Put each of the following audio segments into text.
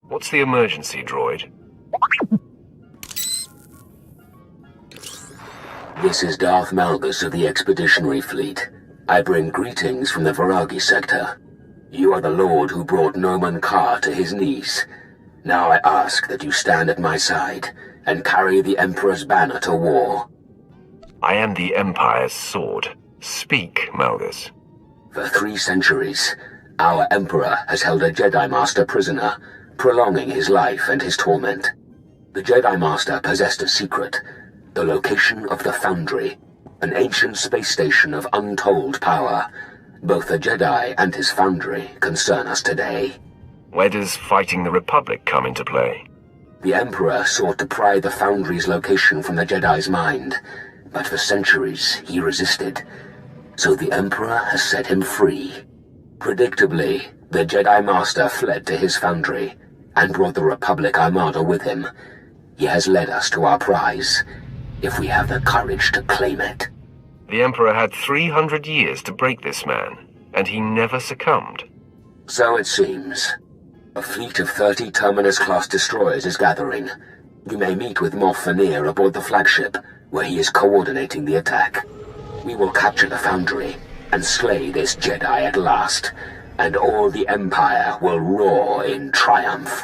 What's the emergency, droid? This is Darth Malgus of the Expeditionary Fleet. I bring greetings from the Viragi sector. You are the Lord who brought Noman Ka to his knees. Now I ask that you stand at my side and carry the Emperor's banner to war. I am the Empire's sword. Speak, Malgus. For 3 centuries, our Emperor has held a Jedi Master prisoner, prolonging his life and his torment. The Jedi Master possessed a secret, the location of the Foundry, an ancient space station of untold power. Both the Jedi and his Foundry concern us today. Where does fighting the Republic come into play? The Emperor sought to pry the Foundry's location from the Jedi's mind, but for centuries he resisted. So the Emperor has set him free. Predictably, the Jedi Master fled to his Foundry and brought the Republic Armada with him. He has led us to our prize, if we have the courage to claim it. The Emperor had 300 years to break this man, and he never succumbed. So it seems. A fleet of 30 Terminus-class destroyers is gathering. You may meet with Moff Veneer aboard the flagship, where he is coordinating the attack. We will capture the Foundry and slay this Jedi at last, and all the Empire will roar in triumph.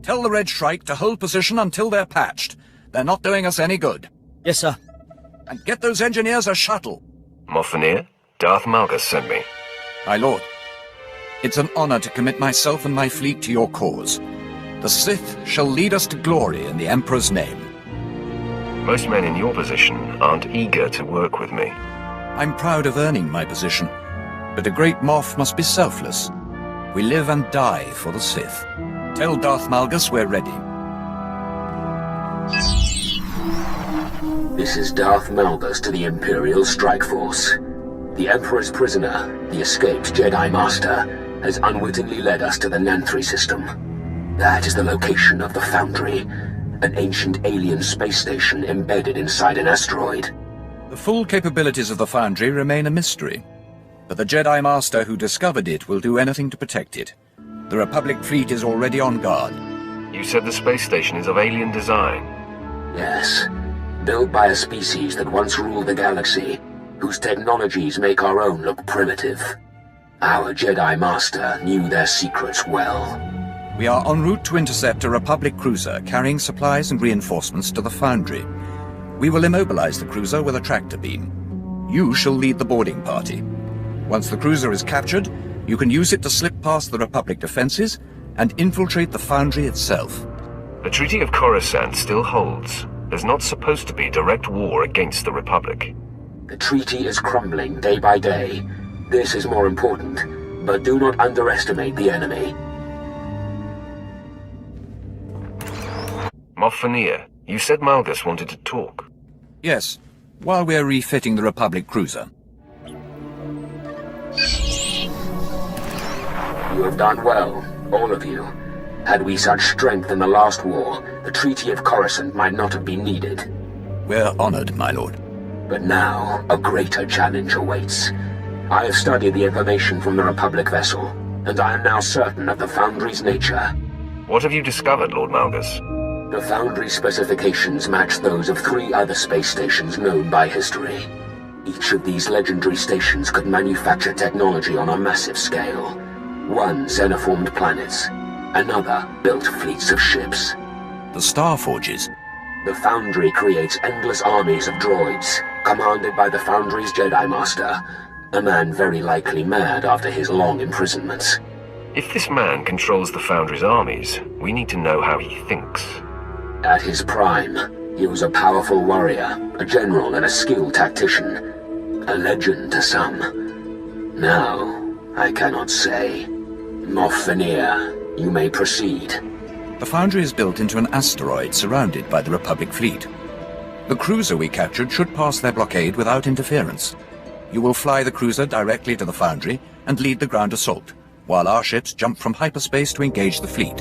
Tell the Red Shrike to hold position until they're patched. They're not doing us any good. Yes, sir. And get those engineers a shuttle. Moff Veneer, Darth Malgus sent me. My lord, it's an honor to commit myself and my fleet to your cause. The Sith shall lead us to glory in the Emperor's name. Most men in your position aren't eager to work with me. I'm proud of earning my position, but a great Moff must be selfless. We live and die for the Sith. Tell Darth Malgus we're ready. This is Darth Malgus to the Imperial Strike Force. The Emperor's prisoner, the escaped Jedi Master, has unwittingly led us to the Nanthri system. That is the location of the Foundry, an ancient alien space station embedded inside an asteroid. The full capabilities of the Foundry remain a mystery, but the Jedi Master who discovered it will do anything to protect it. The Republic fleet is already on guard. You said the space station is of alien design. Yes, built by a species that once ruled the galaxy, whose technologies make our own look primitive. Our Jedi Master knew their secrets well. We are en route to intercept a Republic cruiser carrying supplies and reinforcements to the Foundry. We will immobilize the cruiser with a tractor beam. You shall lead the boarding party. Once the cruiser is captured, you can use it to slip past the Republic defenses and infiltrate the Foundry itself. The Treaty of Coruscant still holds. There's not supposed to be direct war against the Republic. The treaty is crumbling day by day. This is more important, but do not underestimate the enemy. Moff Veneer, you said Malgus wanted to talk. Yes, while we're refitting the Republic cruiser. You have done well, all of you. Had we such strength in the last war, the Treaty of Coruscant might not have been needed. We're honored, my lord. But now, a greater challenge awaits. I have studied the information from the Republic vessel, and I am now certain of the Foundry's nature. What have you discovered, Lord Malgus? The Foundry specifications match those of 3 other space stations known by history. Each of these legendary stations could manufacture technology on a massive scale. One xenoformed planets, another built fleets of ships. The Star Forges. The Foundry creates endless armies of droids, commanded by the Foundry's Jedi Master, a man very likely mad after his long imprisonments. If this man controls the Foundry's armies, we need to know how he thinks. At his prime, he was a powerful warrior, a general and a skilled tactician. A legend to some. Now, I cannot say. Moff Veneer, you may proceed. The Foundry is built into an asteroid surrounded by the Republic fleet. The cruiser we captured should pass their blockade without interference. You will fly the cruiser directly to the Foundry and lead the ground assault, while our ships jump from hyperspace to engage the fleet.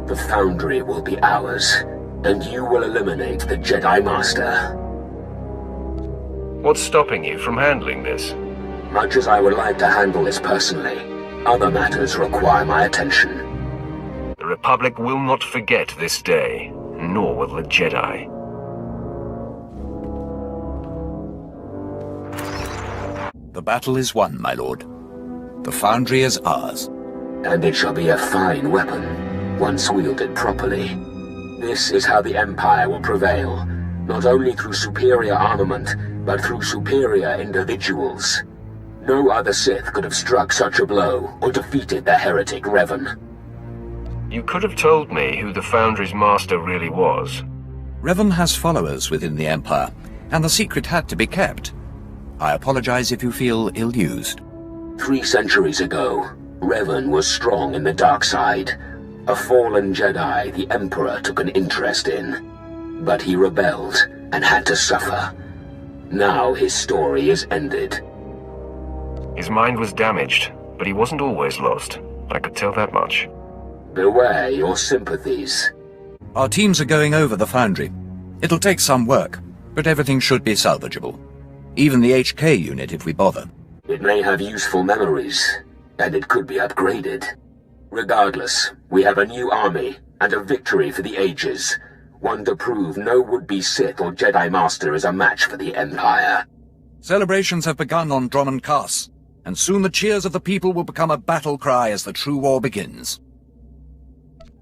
The Foundry will be ours, and you will eliminate the Jedi Master. What's stopping you from handling this? Much as I would like to handle this personally, other matters require my attention. The Republic will not forget this day, nor will the Jedi. The battle is won, my lord. The Foundry is ours. And it shall be a fine weapon, once wielded properly. This is how the Empire will prevail, not only through superior armament, but through superior individuals. No other Sith could have struck such a blow, or defeated the heretic Revan. You could have told me who the Foundry's master really was. Revan has followers within the Empire, and the secret had to be kept. I apologize if you feel ill-used. 3 centuries ago, Revan was strong in the dark side. A fallen Jedi the Emperor took an interest in. But he rebelled and had to suffer. Now his story is ended. His mind was damaged, but he wasn't always lost. I could tell that much. Beware your sympathies. Our teams are going over the Foundry. It'll take some work, but everything should be salvageable. Even the HK unit if we bother. It may have useful memories, and it could be upgraded. Regardless, we have a new army, and a victory for the ages. One to prove no would-be Sith or Jedi Master is a match for the Empire. Celebrations have begun on Drummond Cass, and soon the cheers of the people will become a battle cry as the true war begins.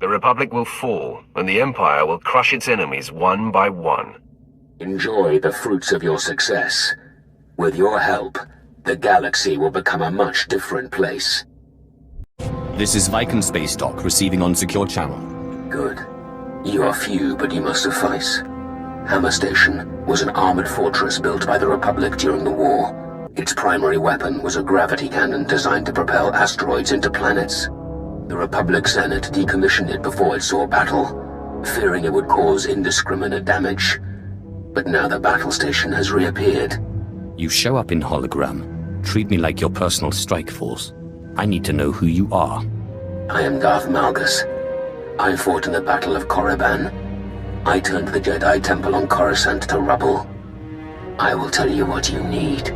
The Republic will fall, and the Empire will crush its enemies one by one. Enjoy the fruits of your success. With your help, the galaxy will become a much different place. This is Viken Space Dock, receiving on secure channel. Good. You are few, but you must suffice. Hammer Station was an armored fortress built by the Republic during the war. Its primary weapon was a gravity cannon designed to propel asteroids into planets. The Republic Senate decommissioned it before it saw battle, fearing it would cause indiscriminate damage. But now the battle station has reappeared. You show up in hologram. Treat me like your personal strike force. I need to know who you are. I am Darth Malgus. I fought in the Battle of Korriban. I turned the Jedi Temple on Coruscant to rubble. I will tell you what you need.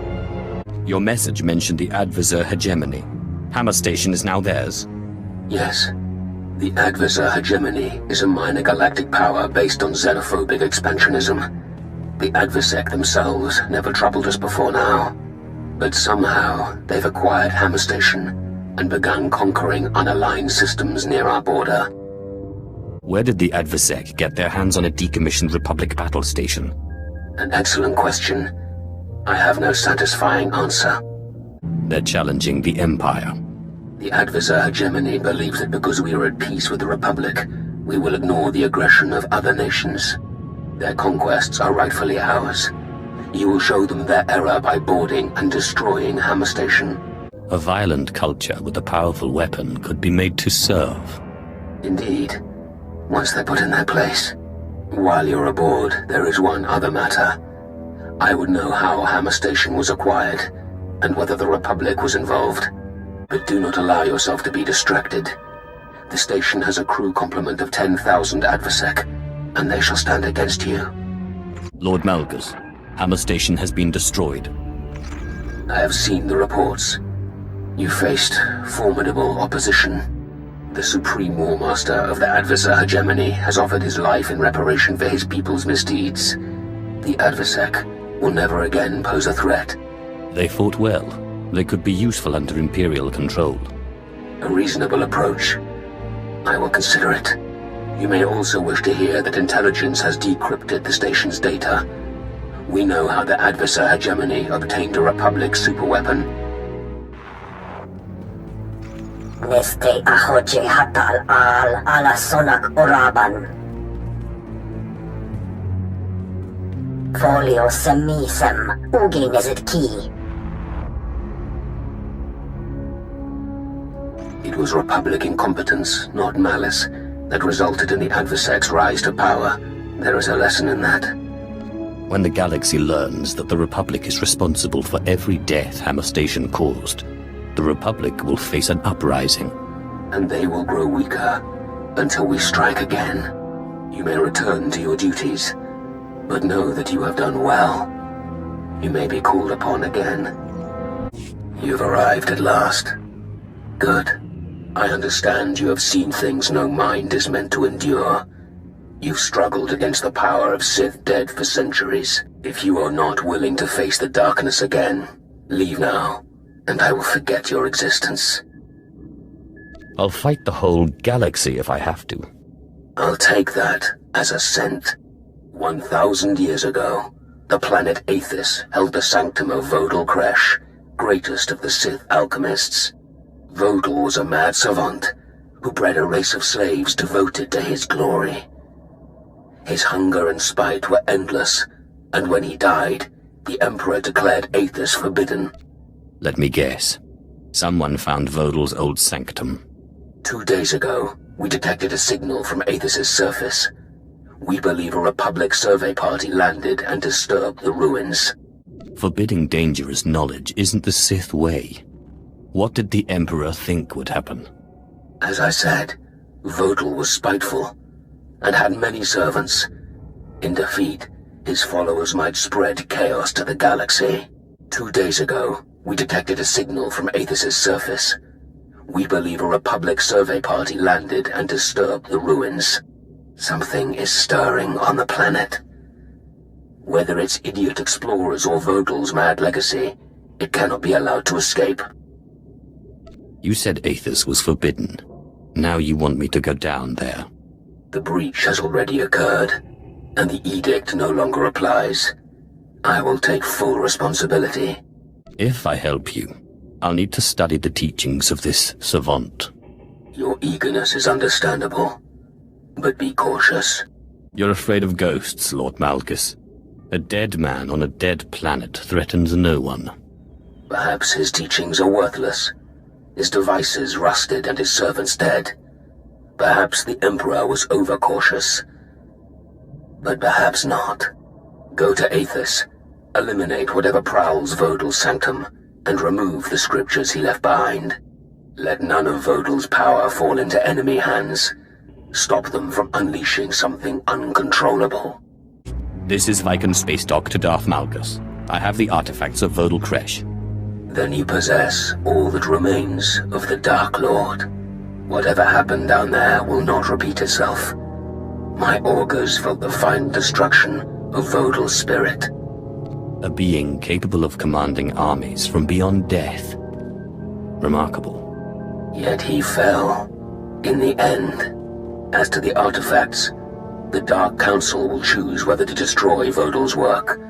Your message mentioned the Advisor hegemony. Hammer Station is now theirs. Yes. The Advisor hegemony is a minor galactic power based on xenophobic expansionism. The Advisec themselves never troubled us before now. But somehow, they've acquired Hammer Station and begun conquering unaligned systems near our border. Where did the Advisec get their hands on a decommissioned Republic battle station? An excellent question. I have no satisfying answer. They're challenging the Empire. The Advisor hegemony believes that because we are at peace with the Republic, we will ignore the aggression of other nations. Their conquests are rightfully ours. You will show them their error by boarding and destroying Hammer Station. A violent culture with a powerful weapon could be made to serve. Indeed, once they're put in their place. While you're aboard, there is one other matter. I would know how Hammer Station was acquired, and whether the Republic was involved. But do not allow yourself to be distracted. The station has a crew complement of 10,000 Advisec, and they shall stand against you. Lord Malgus, Hammer Station has been destroyed. I have seen the reports. You faced formidable opposition. The Supreme War Master of the Advisor hegemony has offered his life in reparation for his people's misdeeds. The Advisec will never again pose a threat. They fought well. They could be useful under Imperial control. A reasonable approach. I will consider it. You may also wish to hear that intelligence has decrypted the station's data. We know how the Advisor hegemony obtained a Republic superweapon. Neste ahoje hatal al ala sonak oraban. Folio semisem ugi nezit ki. It was Republic incompetence, not malice, that resulted in the Advisec's rise to power. There is a lesson in that. When the galaxy learns that the Republic is responsible for every death Hammer Station caused, the Republic will face an uprising. And they will grow weaker until we strike again. You may return to your duties, but know that you have done well. You may be called upon again. You've arrived at last. Good. I understand you have seen things no mind is meant to endure. You've struggled against the power of Sith dead for centuries. If you are not willing to face the darkness again, leave now, and I will forget your existence. I'll fight the whole galaxy if I have to. I'll take that as a scent. 1,000 years ago, the planet Aethys held the sanctum of Vodal Kresh, greatest of the Sith alchemists. Vodal was a mad savant who bred a race of slaves devoted to his glory. His hunger and spite were endless, and when he died, the Emperor declared Aethys forbidden. Let me guess. Someone found Vodal's old sanctum. 2 days ago, we detected a signal from Aethys' surface. We believe a Republic survey party landed and disturbed the ruins. Forbidding dangerous knowledge isn't the Sith way. What did the Emperor think would happen? As I said, Vodal was spiteful, and had many servants. In defeat, his followers might spread chaos to the galaxy. 2 days ago, we detected a signal from Aethys' surface. We believe a Republic survey party landed and disturbed the ruins. Something is stirring on the planet. Whether it's idiot explorers or Vodal's mad legacy, it cannot be allowed to escape. You said Aethys was forbidden. Now you want me to go down there. The breach has already occurred, and the edict no longer applies. I will take full responsibility. If I help you, I'll need to study the teachings of this savant. Your eagerness is understandable, but be cautious. You're afraid of ghosts, Lord Malgus. A dead man on a dead planet threatens no one. Perhaps his teachings are worthless. His devices rusted and his servants dead. Perhaps the Emperor was overcautious. But perhaps not. Go to Aethys, eliminate whatever prowls Vodal's sanctum, and remove the scriptures he left behind. Let none of Vodal's power fall into enemy hands. Stop them from unleashing something uncontrollable. This is Viken Space Dock to Darth Malgus. I have the artifacts of Vodal Kresh. Then you possess all that remains of the Dark Lord. Whatever happened down there will not repeat itself. My augurs felt the final destruction of Vodal's spirit. A being capable of commanding armies from beyond death. Remarkable. Yet he fell. In the end. As to the artifacts, the Dark Council will choose whether to destroy Vodal's work.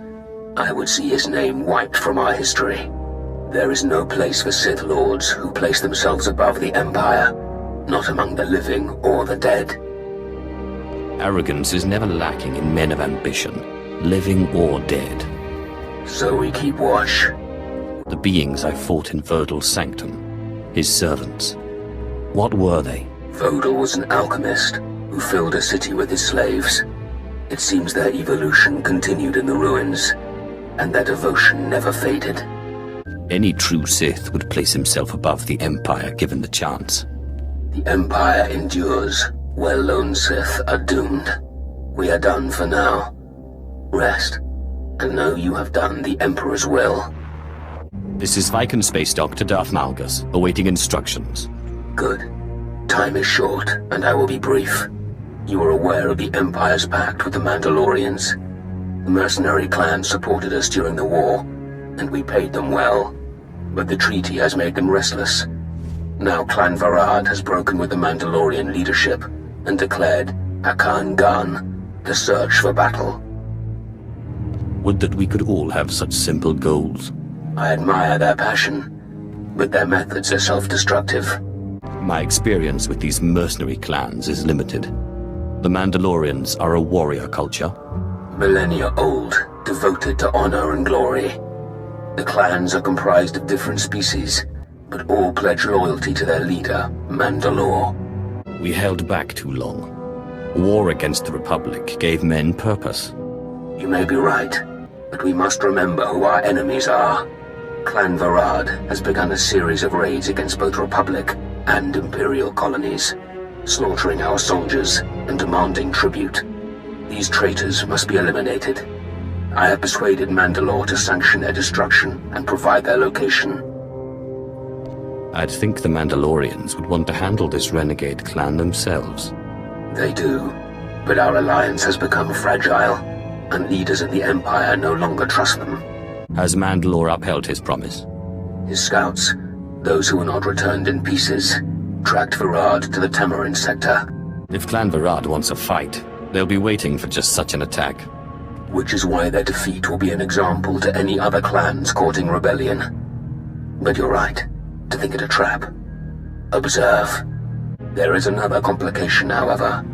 I would see his name wiped from our history. There is no place for Sith Lords who place themselves above the Empire, not among the living or the dead. Arrogance is never lacking in men of ambition, living or dead. So we keep watch. The beings I fought in Vodal's sanctum, his servants. What were they? Vodal was an alchemist who filled a city with his slaves. It seems their evolution continued in the ruins, and their devotion never faded. Any true Sith would place himself above the Empire given the chance. The Empire endures. Well-known Sith are doomed. We are done for now. Rest, and know you have done the Emperor's will. This is Viken Space Dock to Darth Malgus, awaiting instructions. Good. Time is short, and I will be brief. You are aware of the Empire's pact with the Mandalorians. The mercenary clan supported us during the war, and we paid them well. But the treaty has made them restless. Now Clan Varad has broken with the Mandalorian leadership and declared Akan Gan, the search for battle. Would that we could all have such simple goals. I admire their passion, but their methods are self-destructive. My experience with these mercenary clans is limited. The Mandalorians are a warrior culture. Millennia old, devoted to honor and glory. The clans are comprised of different species, but all pledge loyalty to their leader, Mandalore. We held back too long. War against the Republic gave men purpose. You may be right, but we must remember who our enemies are. Clan Varad has begun a series of raids against both Republic and Imperial colonies, slaughtering our soldiers and demanding tribute. These traitors must be eliminated. I have persuaded Mandalore to sanction their destruction and provide their location. I'd think the Mandalorians would want to handle this renegade clan themselves. They do, but our alliance has become fragile, and leaders of the Empire no longer trust them. Has Mandalore upheld his promise? His scouts, those who were not returned in pieces, tracked Varad to the Tamarin sector. If Clan Varad wants a fight, they'll be waiting for just such an attack. Which is why their defeat will be an example to any other clans courting rebellion. But you're right, to think it a trap. Observe. There is another complication, however.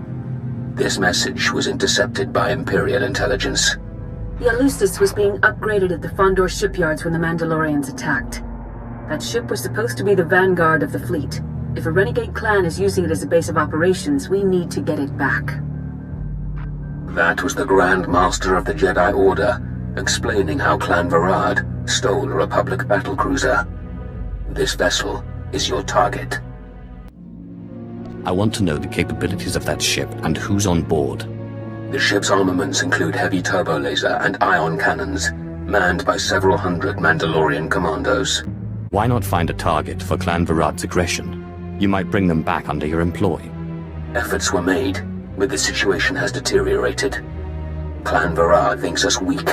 This message was intercepted by Imperial intelligence. The Alustus was being upgraded at the Fondor shipyards when the Mandalorians attacked. That ship was supposed to be the vanguard of the fleet. If a renegade clan is using it as a base of operations, we need to get it back. That was the Grand Master of the Jedi Order, explaining how Clan Varad stole a Republic battlecruiser. This vessel is your target. I want to know the capabilities of that ship and who's on board. The ship's armaments include heavy turbo laser and ion cannons, manned by several hundred Mandalorian commandos. Why not find a target for Clan Varad's aggression? You might bring them back under your employ. Efforts were made, but the situation has deteriorated. Clan Varad thinks us weak.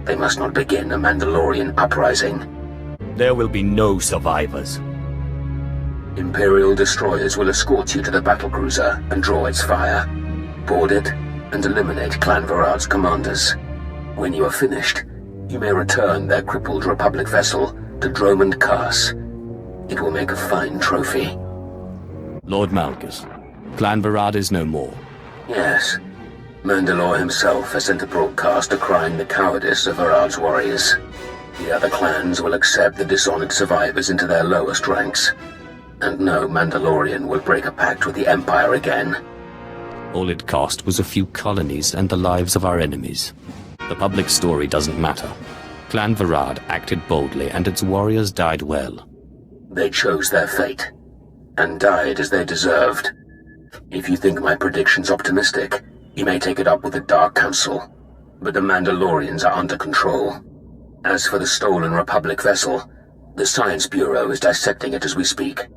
They must not begin a Mandalorian uprising. There will be no survivors. Imperial destroyers will escort you to the battlecruiser and draw its fire. Board it and eliminate Clan Varad's commanders. When you are finished, you may return their crippled Republic vessel to Dromund Kaas. It will make a fine trophy. Lord Malgus, Clan Varad is no more. Yes. Mandalore himself has sent a broadcast decrying the cowardice of Varad's warriors. The other clans will accept the dishonored survivors into their lowest ranks. And no Mandalorian will break a pact with the Empire again. All it cost was a few colonies and the lives of our enemies. The public story doesn't matter. Clan Varad acted boldly and its warriors died well. They chose their fate, and died as they deserved. If you think my prediction's optimistic, you may take it up with the Dark Council, but the Mandalorians are under control. As for the stolen Republic vessel, the Science Bureau is dissecting it as we speak.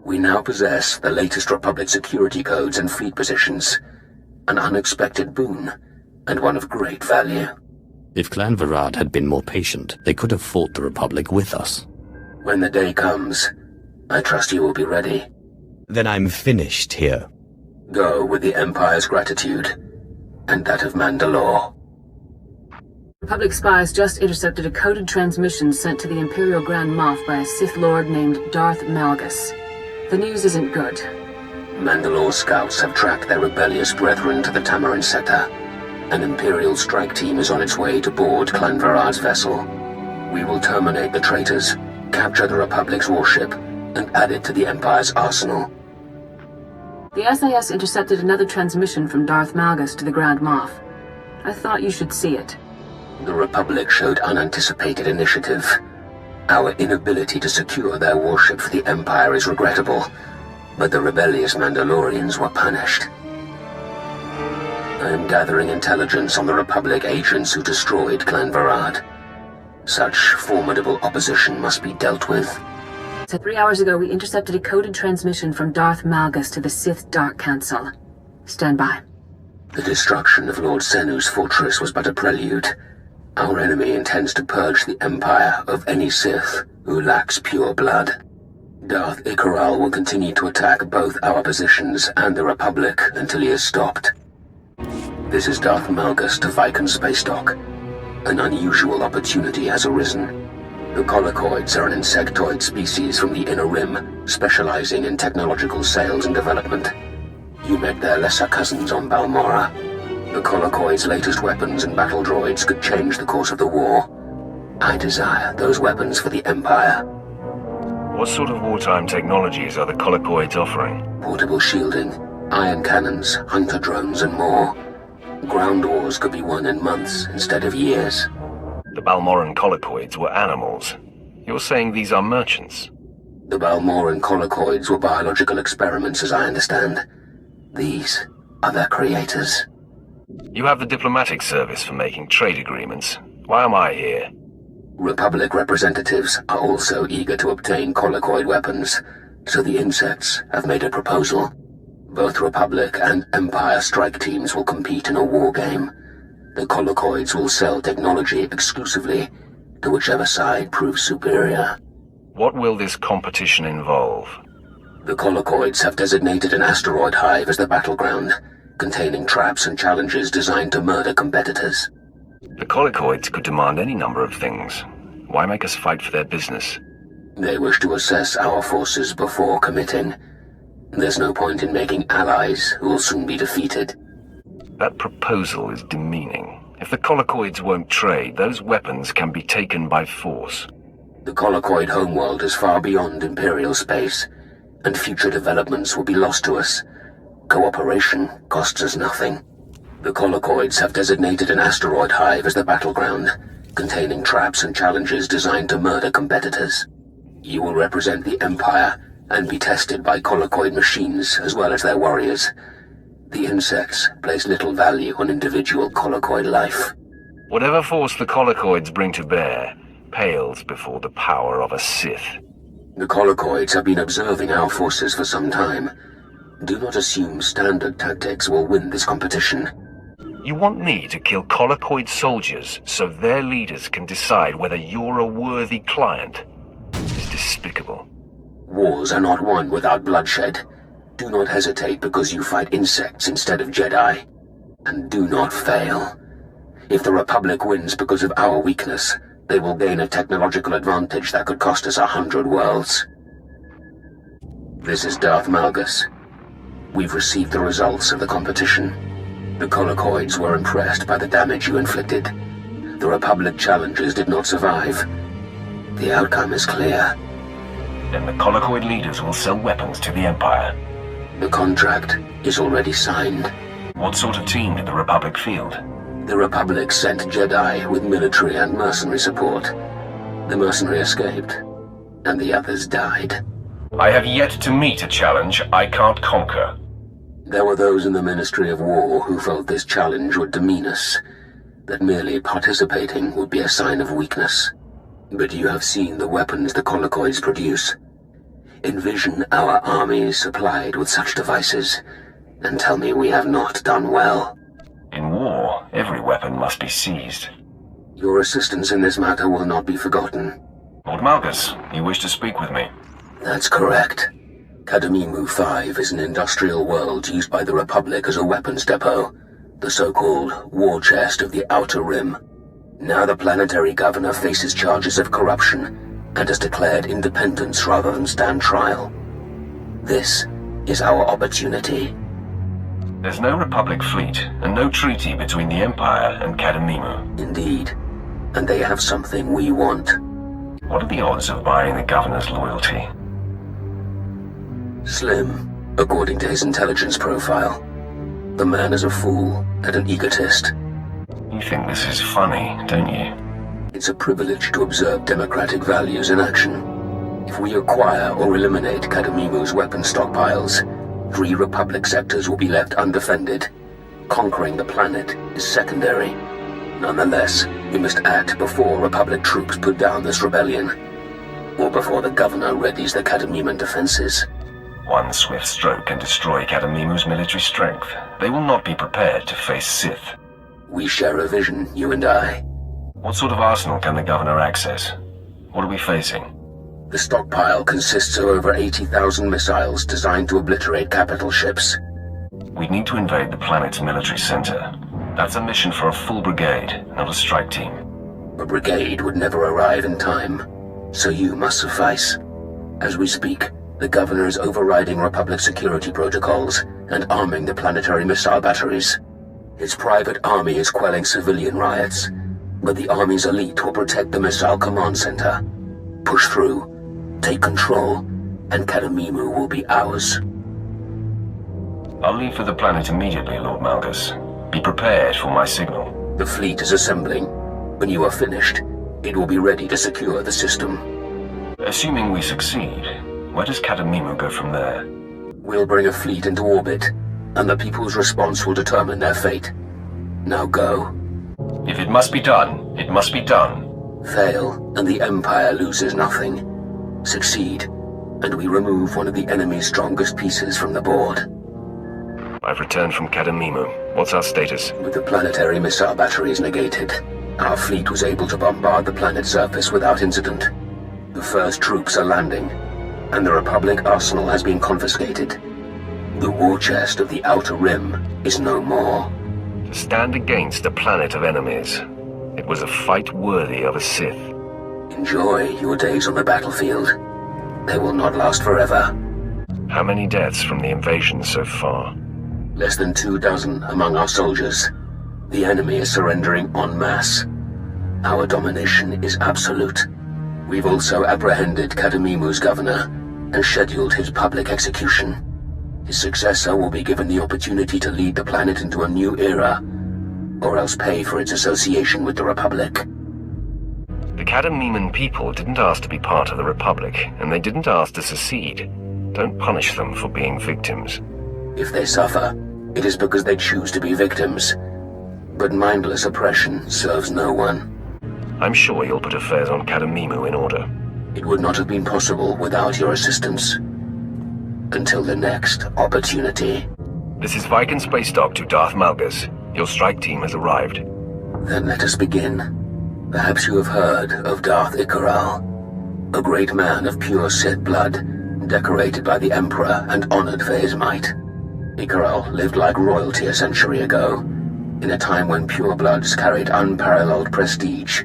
We now possess the latest Republic security codes and fleet positions. An unexpected boon, and one of great value. If Clan Varad had been more patient, they could have fought the Republic with us. When the day comes, I trust you will be ready. Then I'm finished here. Go with the Empire's gratitude, and that of Mandalore. Republic spies just intercepted a coded transmission sent to the Imperial Grand Moff by a Sith Lord named Darth Malgus. The news isn't good. Mandalore scouts have tracked their rebellious brethren to the Tamarin sector. An Imperial strike team is on its way to board Clan Varad's vessel. We will terminate the traitors, capture the Republic's warship, and add it to the Empire's arsenal. The SAS intercepted another transmission from Darth Malgus to the Grand Moff. I thought you should see it. The Republic showed unanticipated initiative. Our inability to secure their warship for the Empire is regrettable, but the rebellious Mandalorians were punished. I am gathering intelligence on the Republic agents who destroyed Clan Varad. Such formidable opposition must be dealt with. So 3 hours ago, we intercepted a coded transmission from Darth Malgus to the Sith Dark Council. Stand by. The destruction of Lord Senu's fortress was but a prelude. Our enemy intends to purge the Empire of any Sith who lacks pure blood. Darth Ikaral will continue to attack both our positions and the Republic until he is stopped. This is Darth Malgus to Viken Space Dock. An unusual opportunity has arisen. The Colicoids are an insectoid species from the Inner Rim, specializing in technological sales and development. You met their lesser cousins on Balmora. The Colicoids' latest weapons and battle droids could change the course of the war. I desire those weapons for the Empire. What sort of wartime technologies are the Colicoids offering? Portable shielding, iron cannons, hunter drones, and more. Ground wars could be won in months instead of years. The Balmoran Colicoids were animals. You're saying these are merchants? The Balmoran Colicoids were biological experiments, as I understand. These are their creators. You have the diplomatic service for making trade agreements. Why am I here? Republic representatives are also eager to obtain colloquoid weapons, so the insects have made a proposal. Both Republic and Empire strike teams will compete in a war game. The colloquoids will sell technology exclusively to whichever side proves superior. What will this competition involve? The colloquoids have designated an asteroid hive as the battleground, containing traps and challenges designed to murder competitors. The colloquoids could demand any number of things. Why make us fight for their business? They wish to assess our forces before committing. There's no point in making allies who will soon be defeated. That proposal is demeaning. If the colloquoids won't trade, those weapons can be taken by force. The colloquoid homeworld is far beyond Imperial space, and future developments will be lost to us. Cooperation costs us nothing. The colloquoids have designated an asteroid hive as the battleground, containing traps and challenges designed to murder competitors. You will represent the Empire and be tested by colloquoid machines as well as their warriors. The insects place little value on individual colloquoid life. Whatever force the colloquoids bring to bear pales before the power of a Sith. The colloquoids have been observing our forces for some time. Do not assume standard tactics will win this competition. You want me to kill colloquoid soldiers so their leaders can decide whether you're a worthy client? It's despicable. Wars are not won without bloodshed. Do not hesitate because you fight insects instead of Jedi. And do not fail. If the Republic wins because of our weakness, they will gain a technological advantage that could cost us 100 worlds. This is Darth Malgus. We've received the results of the competition. The colloquoids were impressed by the damage you inflicted. The Republic challengers did not survive. The outcome is clear. Then the colloquoid leaders will sell weapons to the Empire. The contract is already signed. What sort of team did the Republic field? The Republic sent Jedi with military and mercenary support. The mercenary escaped, and the others died. I have yet to meet a challenge I can't conquer. There were those in the Ministry of War who felt this challenge would demean us, that merely participating would be a sign of weakness. But you have seen the weapons the colloquoids produce. Envision our armies supplied with such devices, and tell me we have not done well. In war, every weapon must be seized. Your assistance in this matter will not be forgotten. Lord Malgus, you wish to speak with me? That's correct. Cademimu 5 is an industrial world used by the Republic as a weapons depot, the so-called war chest of the Outer Rim. Now the planetary governor faces charges of corruption and has declared independence rather than stand trial. This is our opportunity. There's no Republic fleet and no treaty between the Empire and Cademimu. Indeed, and they have something we want. What are the odds of buying the governor's loyalty? Slim, according to his intelligence profile. The man is a fool and an egotist. You think this is funny, don't you? It's a privilege to observe democratic values in action. If we acquire or eliminate Cademimu's weapon stockpiles, 3 Republic sectors will be left undefended. Conquering the planet is secondary. Nonetheless, we must act before Republic troops put down this rebellion, or before the governor readies the Cademiman defenses. One swift stroke can destroy Cademimu's military strength. They will not be prepared to face Sith. We share a vision, you and I. What sort of arsenal can the governor access? What are we facing? The stockpile consists of over 80,000 missiles designed to obliterate capital ships. We need to invade the planet's military center. That's a mission for a full brigade, not a strike team. A brigade would never arrive in time, so you must suffice. As we speak, the governor is overriding Republic security protocols and arming the planetary missile batteries. His private army is quelling civilian riots, but the army's elite will protect the missile command center. Push through, take control, and Cademimu will be ours. I'll leave for the planet immediately, Lord Malgus. Be prepared for my signal. The fleet is assembling. When you are finished, it will be ready to secure the system. Assuming we succeed, where does Cademimu go from there? We'll bring a fleet into orbit, and the people's response will determine their fate. Now go. If it must be done, it must be done. Fail, and the Empire loses nothing. Succeed, and we remove one of the enemy's strongest pieces from the board. I've returned from Kadamimu. What's our status? With the planetary missile batteries negated, our fleet was able to bombard the planet's surface without incident. The first troops are landing, and the Republic arsenal has been confiscated. The war chest of the Outer Rim is no more. To stand against a planet of enemies. It was a fight worthy of a Sith. Enjoy your days on the battlefield. They will not last forever. How many deaths from the invasion so far? Less than 24 among our soldiers. The enemy is surrendering en masse. Our domination is absolute. We've also apprehended Kadamimu's governor and scheduled his public execution. His successor will be given the opportunity to lead the planet into a new era, or else pay for its association with the Republic. The Kadamiman people didn't ask to be part of the Republic, and they didn't ask to secede. Don't punish them for being victims. If they suffer, it is because they choose to be victims. But mindless oppression serves no one. I'm sure you'll put affairs on Kadamimu in order. It would not have been possible without your assistance. Until the next opportunity. This is Viking Space Dock to Darth Malgus. Your strike team has arrived. Then let us begin. Perhaps you have heard of Darth Ikaral, a great man of pure Sith blood, decorated by the Emperor and honored for his might. Ikaral lived like royalty a century ago, in a time when purebloods carried unparalleled prestige,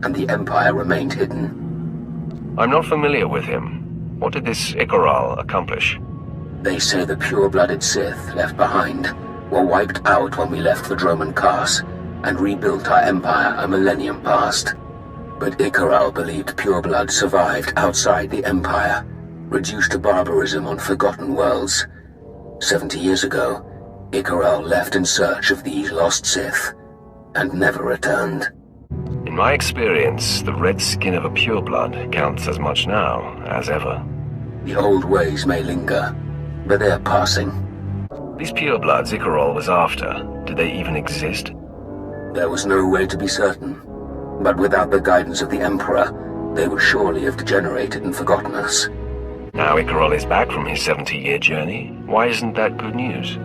and the Empire remained hidden. I'm not familiar with him. What did this Ikaral accomplish? They say the pure-blooded Sith left behind were wiped out when we left the Droman Kars and rebuilt our empire a millennium past. But Ikaral believed pureblood survived outside the Empire, reduced to barbarism on forgotten worlds. 70 years ago, Ikaral left in search of these lost Sith, and never returned. In my experience, the red skin of a pureblood counts as much now as ever. The old ways may linger, but they're passing. These purebloods Ikaral was after, did they even exist? There was no way to be certain, but without the guidance of the Emperor, they would surely have degenerated and forgotten us. Now Ikaral is back from his 70-year journey. Why isn't that good news?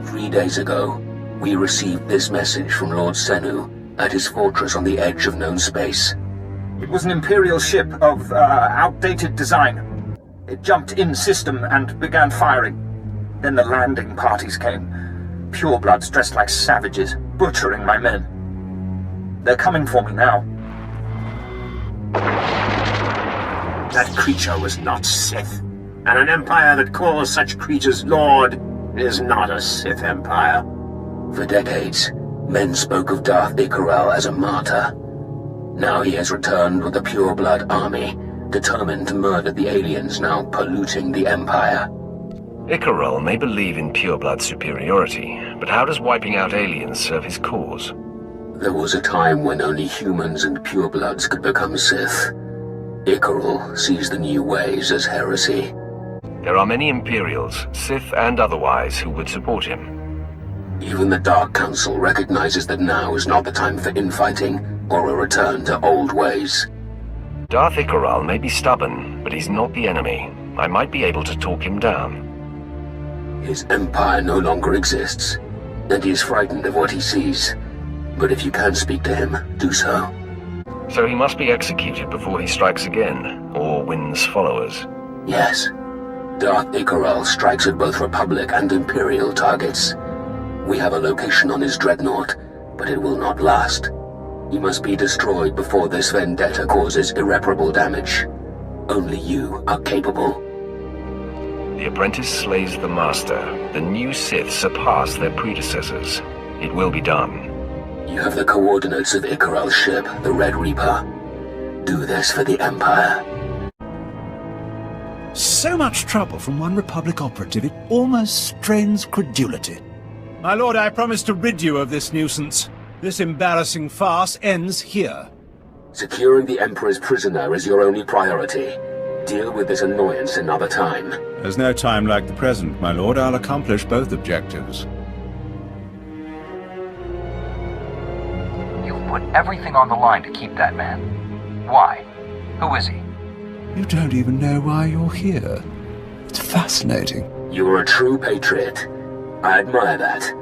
3 days ago, we received this message from Lord Senu at his fortress on the edge of known space. It was an Imperial ship of outdated design. It jumped in system and began firing. Then the landing parties came. Purebloods dressed like savages, butchering my men. They're coming for me now. That creature was not Sith, and an empire that calls such creatures Lord is not a Sith empire. For decades, men spoke of Darth Ikaral as a martyr. Now he has returned with a pureblood army, determined to murder the aliens now polluting the Empire. Ikaral may believe in pureblood superiority, but how does wiping out aliens serve his cause? There was a time when only humans and purebloods could become Sith. Ikaral sees the new ways as heresy. There are many Imperials, Sith and otherwise, who would support him. Even the Dark Council recognizes that now is not the time for infighting or a return to old ways. Darth Ikaral may be stubborn, but he's not the enemy. I might be able to talk him down. His empire no longer exists, and he is frightened of what he sees. But if you can speak to him, do so. So he must be executed before he strikes again, or wins followers. Yes. Darth Ikaral strikes at both Republic and Imperial targets. We have a location on his dreadnought, but it will not last. He must be destroyed before this vendetta causes irreparable damage. Only you are capable. The apprentice slays the master. The new Sith surpass their predecessors. It will be done. You have the coordinates of Ikaral's ship, the Red Reaper. Do this for the Empire. So much trouble from one Republic operative, it almost strains credulity. My lord, I promise to rid you of this nuisance. This embarrassing farce ends here. Securing the Emperor's prisoner is your only priority. Deal with this annoyance another time. There's no time like the present, my lord. I'll accomplish both objectives. You've put everything on the line to keep that man. Why? Who is he? You don't even know why you're here. It's fascinating. You are a true patriot. I admire that.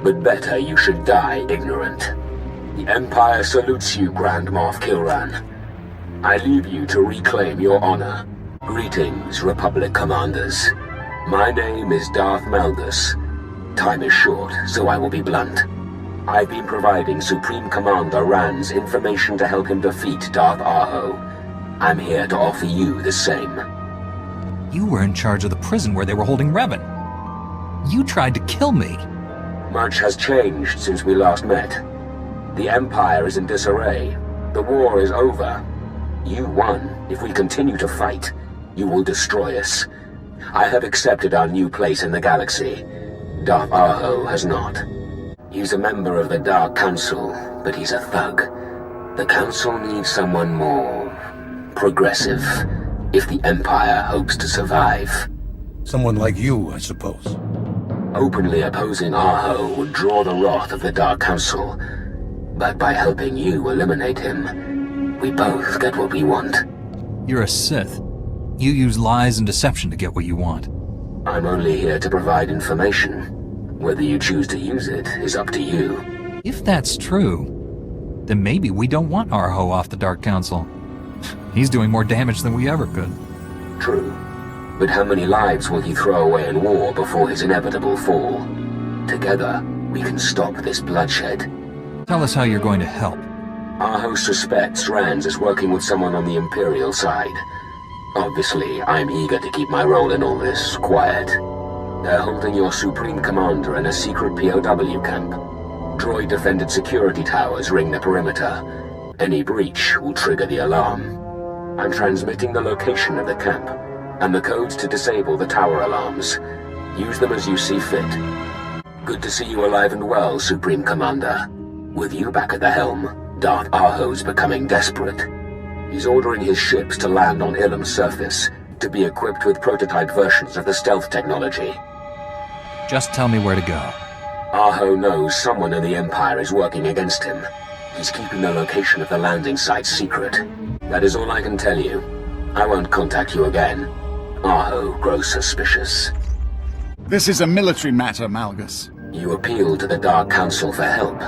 But better you should die ignorant. The Empire salutes you, Grand Moff Kilran. I leave you to reclaim your honor. Greetings, Republic commanders. My name is Darth Malgus. Time is short, so I will be blunt. I've been providing Supreme Commander Rand's information to help him defeat Darth Aho. I'm here to offer you the same. You were in charge of the prison where they were holding Revan. You tried to kill me. Much has changed since we last met. The Empire is in disarray. The war is over. You won. If we continue to fight, you will destroy us. I have accepted our new place in the galaxy. Darth Aho has not. He's a member of the Dark Council, but he's a thug. The Council needs someone more progressive, if the Empire hopes to survive. Someone like you, I suppose. Openly opposing Aho would draw the wrath of the Dark Council, but by helping you eliminate him, we both get what we want. You're a Sith. You use lies and deception to get what you want. I'm only here to provide information. Whether you choose to use it is up to you. If that's true, then maybe we don't want Aho off the Dark Council. He's doing more damage than we ever could. True. But how many lives will he throw away in war before his inevitable fall? Together, we can stop this bloodshed. Tell us how you're going to help. Aho suspects Rand is working with someone on the Imperial side. Obviously, I'm eager to keep my role in all this quiet. They're holding your Supreme Commander in a secret POW camp. Droid-defended security towers ring the perimeter. Any breach will trigger the alarm. I'm transmitting the location of the camp, and the codes to disable the tower alarms. Use them as you see fit. Good to see you alive and well, Supreme Commander. With you back at the helm, Darth Aho's becoming desperate. He's ordering his ships to land on Ilum's surface, to be equipped with prototype versions of the stealth technology. Just tell me where to go. Aho knows someone in the Empire is working against him. He's keeping the location of the landing site secret. That is all I can tell you. I won't contact you again. Aho grows suspicious. This is a military matter, Malgus. You appealed to the Dark Council for help.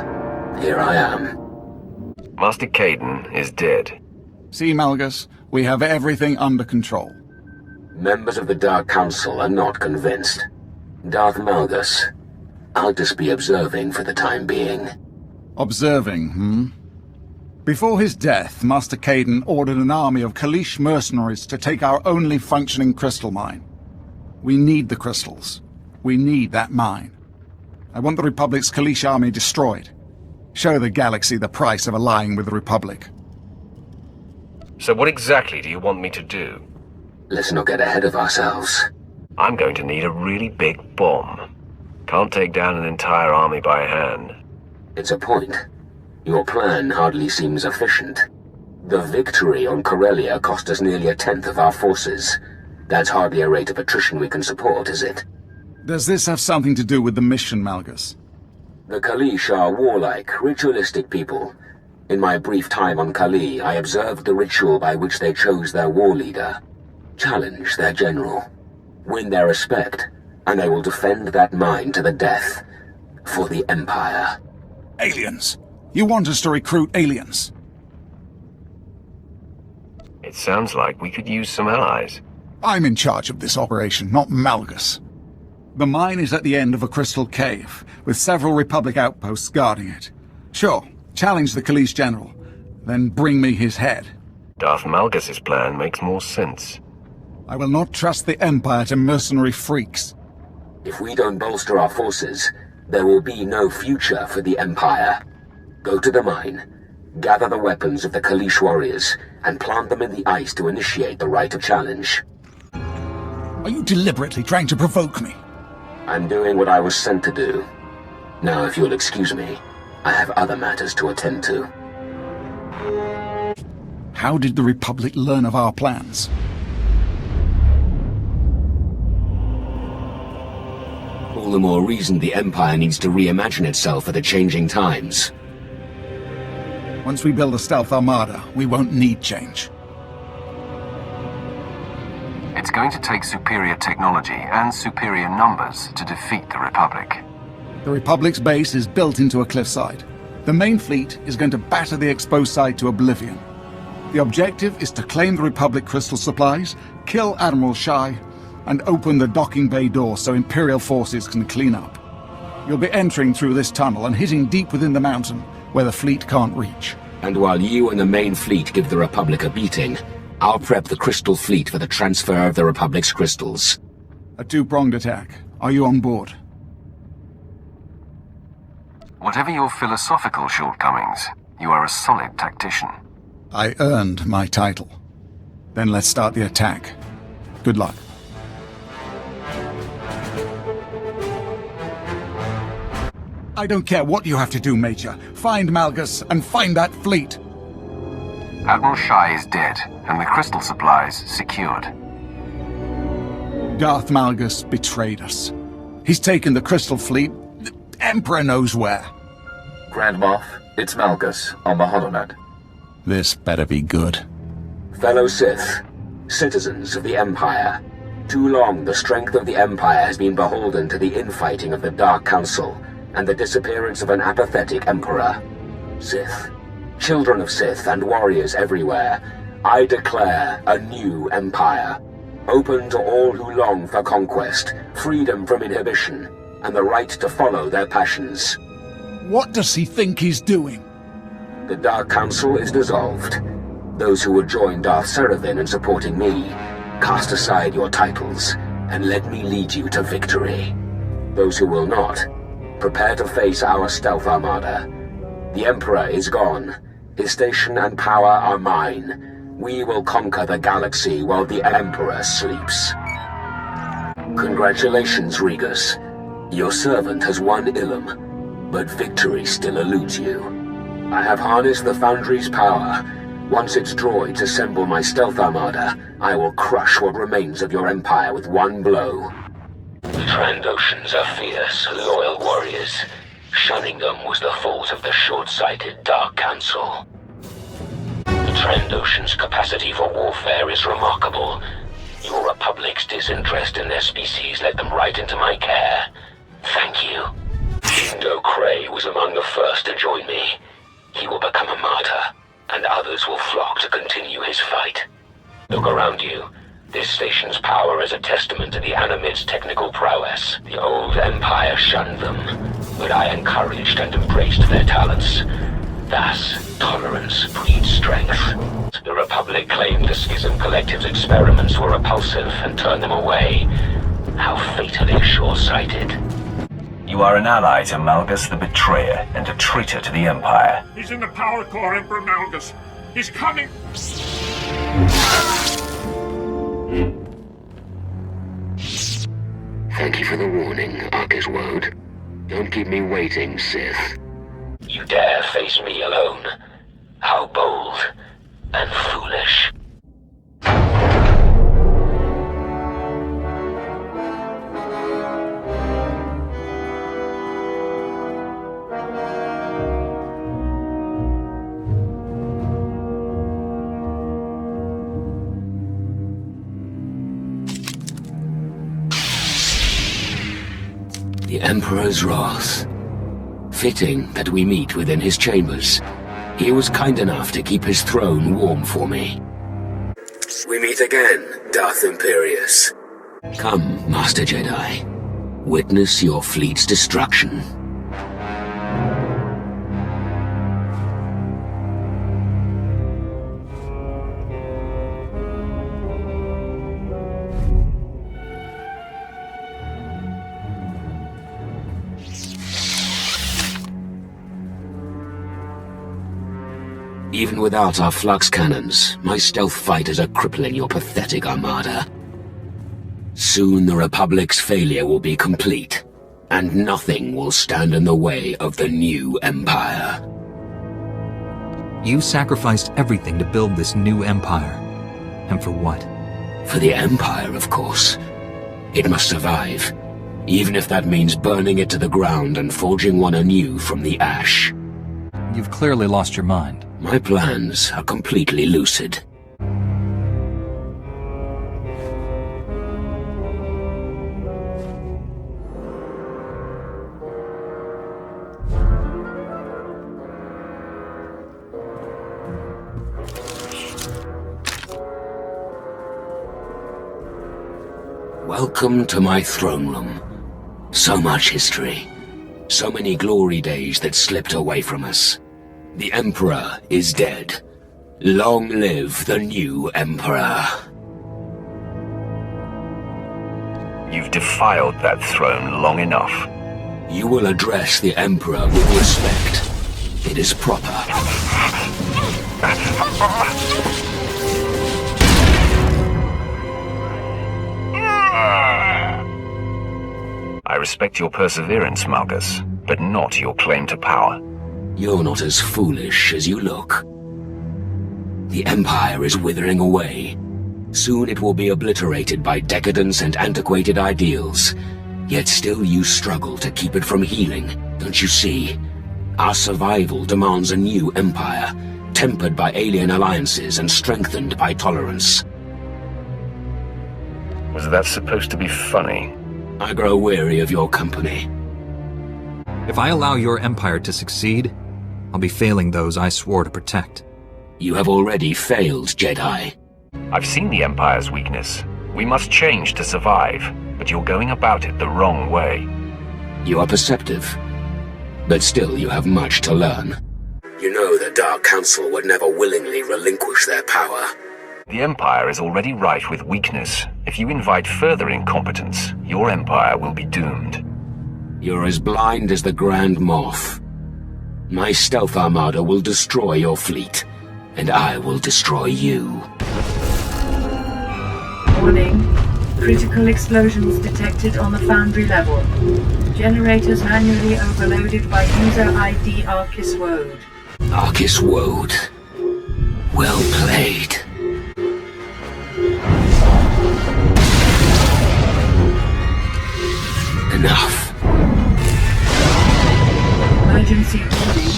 Here I am. Master Caden is dead. See, Malgus, we have everything under control. Members of the Dark Council are not convinced. Darth Malgus, I'll just be observing for the time being. Observing, Before his death, Master Caden ordered an army of Kaleesh mercenaries to take our only functioning crystal mine. We need the crystals. We need that mine. I want the Republic's Kaleesh army destroyed. Show the galaxy the price of allying with the Republic. So what exactly do you want me to do? Let's not get ahead of ourselves. I'm going to need a really big bomb. Can't take down an entire army by hand. It's a point. Your plan hardly seems efficient. The victory on Corellia cost us nearly 1/10 of our forces. That's hardly a rate of attrition we can support, is it? Does this have something to do with the mission, Malgus? The Kaleesh are warlike, ritualistic people. In my brief time on Kali, I observed the ritual by which they chose their war leader. Challenge their general. Win their respect, and they will defend that mine to the death. For the Empire. Aliens! You want us to recruit aliens? It sounds like we could use some allies. I'm in charge of this operation, not Malgus. The mine is at the end of a crystal cave, with several Republic outposts guarding it. Sure, challenge the Kaleesh general, then bring me his head. Darth Malgus's plan makes more sense. I will not trust the Empire to mercenary freaks. If we don't bolster our forces, there will be no future for the Empire. Go to the mine, gather the weapons of the Kaleesh warriors, and plant them in the ice to initiate the rite of challenge. Are you deliberately trying to provoke me? I'm doing what I was sent to do. Now, if you'll excuse me, I have other matters to attend to. How did the Republic learn of our plans? All the more reason the Empire needs to reimagine itself for the changing times. Once we build a stealth armada, we won't need change. It's going to take superior technology and superior numbers to defeat the Republic. The Republic's base is built into a cliffside. The main fleet is going to batter the exposed side to oblivion. The objective is to claim the Republic crystal supplies, kill Admiral Shai, and open the docking bay door so Imperial forces can clean up. You'll be entering through this tunnel and hitting deep within the mountain, where the fleet can't reach. And while you and the main fleet give the Republic a beating, I'll prep the Crystal Fleet for the transfer of the Republic's crystals. A two-pronged attack. Are you on board? Whatever your philosophical shortcomings, you are a solid tactician. I earned my title. Then let's start the attack. Good luck. I don't care what you have to do, Major. Find Malgus and find that fleet. Admiral Shai is dead, and the crystal supplies secured. Darth Malgus betrayed us. He's taken the crystal fleet. The Emperor knows where. Grand Moff, it's Malgus on the holonet. This better be good. Fellow Sith, citizens of the Empire, too long the strength of the Empire has been beholden to the infighting of the Dark Council and the disappearance of an apathetic Emperor. Sith, children of Sith and warriors everywhere, I declare a new Empire, open to all who long for conquest, freedom from inhibition, and the right to follow their passions. What does he think he's doing? The Dark Council is dissolved. Those who would join Darth Seraphim in supporting me, cast aside your titles, and let me lead you to victory. Those who will not, prepare to face our stealth armada. The Emperor is gone. His station and power are mine. We will conquer the galaxy while the Emperor sleeps. Congratulations, Regus. Your servant has won Ilum, but victory still eludes you. I have harnessed the Foundry's power. Once its droids assemble my stealth armada, I will crush what remains of your empire with one blow. The Trandoshans are fierce, loyal warriors. Shunning them was the fault of the short-sighted Dark Council. The Trandoshans' capacity for warfare is remarkable. Your Republic's disinterest in their species led them right into my care. Thank you. Shindo Cray was among the first to join me. He will become a martyr, and others will flock to continue his fight. Look around you. This station's power is a testament to the Animid's technical prowess. The old Empire shunned them, but I encouraged and embraced their talents. Thus, tolerance breeds strength. The Republic claimed the Schism Collective's experiments were repulsive and turned them away. How fatally short-sighted. You are an ally to Malgus the Betrayer and a traitor to the Empire. He's in the power core, Emperor Malgus. He's coming! Thank you for the warning, Arkiswode. Don't keep me waiting, Sith. You dare face me alone? How bold and foolish. The Emperor's wrath. Fitting that we meet within his chambers. He was kind enough to keep his throne warm for me. We meet again, Darth Imperius. Come, Master Jedi. Witness your fleet's destruction. Even without our flux cannons, my stealth fighters are crippling your pathetic armada. Soon the Republic's failure will be complete, and nothing will stand in the way of the new Empire. You sacrificed everything to build this new empire. And for what? For the Empire, of course. It must survive, even if that means burning it to the ground and forging one anew from the ash. You've clearly lost your mind. My plans are completely lucid. Welcome to my throne room. So much history. So many glory days that slipped away from us. The Emperor is dead. Long live the new Emperor. You've defiled that throne long enough. You will address the Emperor with respect. It is proper. I respect your perseverance, Malgus, but not your claim to power. You're not as foolish as you look. The Empire is withering away. Soon it will be obliterated by decadence and antiquated ideals. Yet still you struggle to keep it from healing, don't you see? Our survival demands a new empire, tempered by alien alliances and strengthened by tolerance. Was that supposed to be funny? I grow weary of your company. If I allow your empire to succeed, I'll be failing those I swore to protect. You have already failed, Jedi. I've seen the Empire's weakness. We must change to survive, but you're going about it the wrong way. You are perceptive, but still you have much to learn. You know the Dark Council would never willingly relinquish their power. The Empire is already rife with weakness. If you invite further incompetence, your Empire will be doomed. You're as blind as the Grand Moff. My stealth armada will destroy your fleet, and I will destroy you. Warning. Critical explosions detected on the foundry level. Generators manually overloaded by user ID Arcus Woad. Arcus Woad. Well played. Enough. Emergency warning.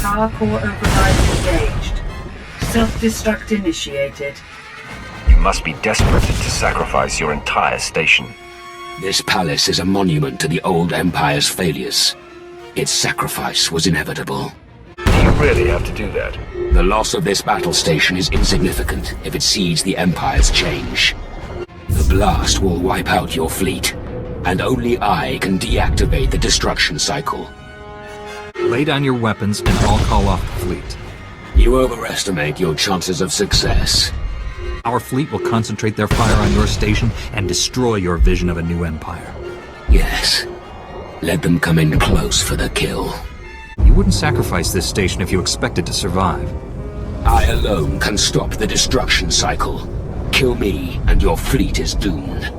Power core override engaged. Self-destruct initiated. You must be desperate to sacrifice your entire station. This palace is a monument to the old Empire's failures. Its sacrifice was inevitable. Do you really have to do that? The loss of this battle station is insignificant if it sees the Empire's change. The blast will wipe out your fleet, and only I can deactivate the destruction cycle. Lay down your weapons and I'll call off the fleet. You overestimate your chances of success. Our fleet will concentrate their fire on your station and destroy your vision of a new empire. Yes. Let them come in close for the kill. You wouldn't sacrifice this station if you expected to survive. I alone can stop the destruction cycle. Kill me, and your fleet is doomed.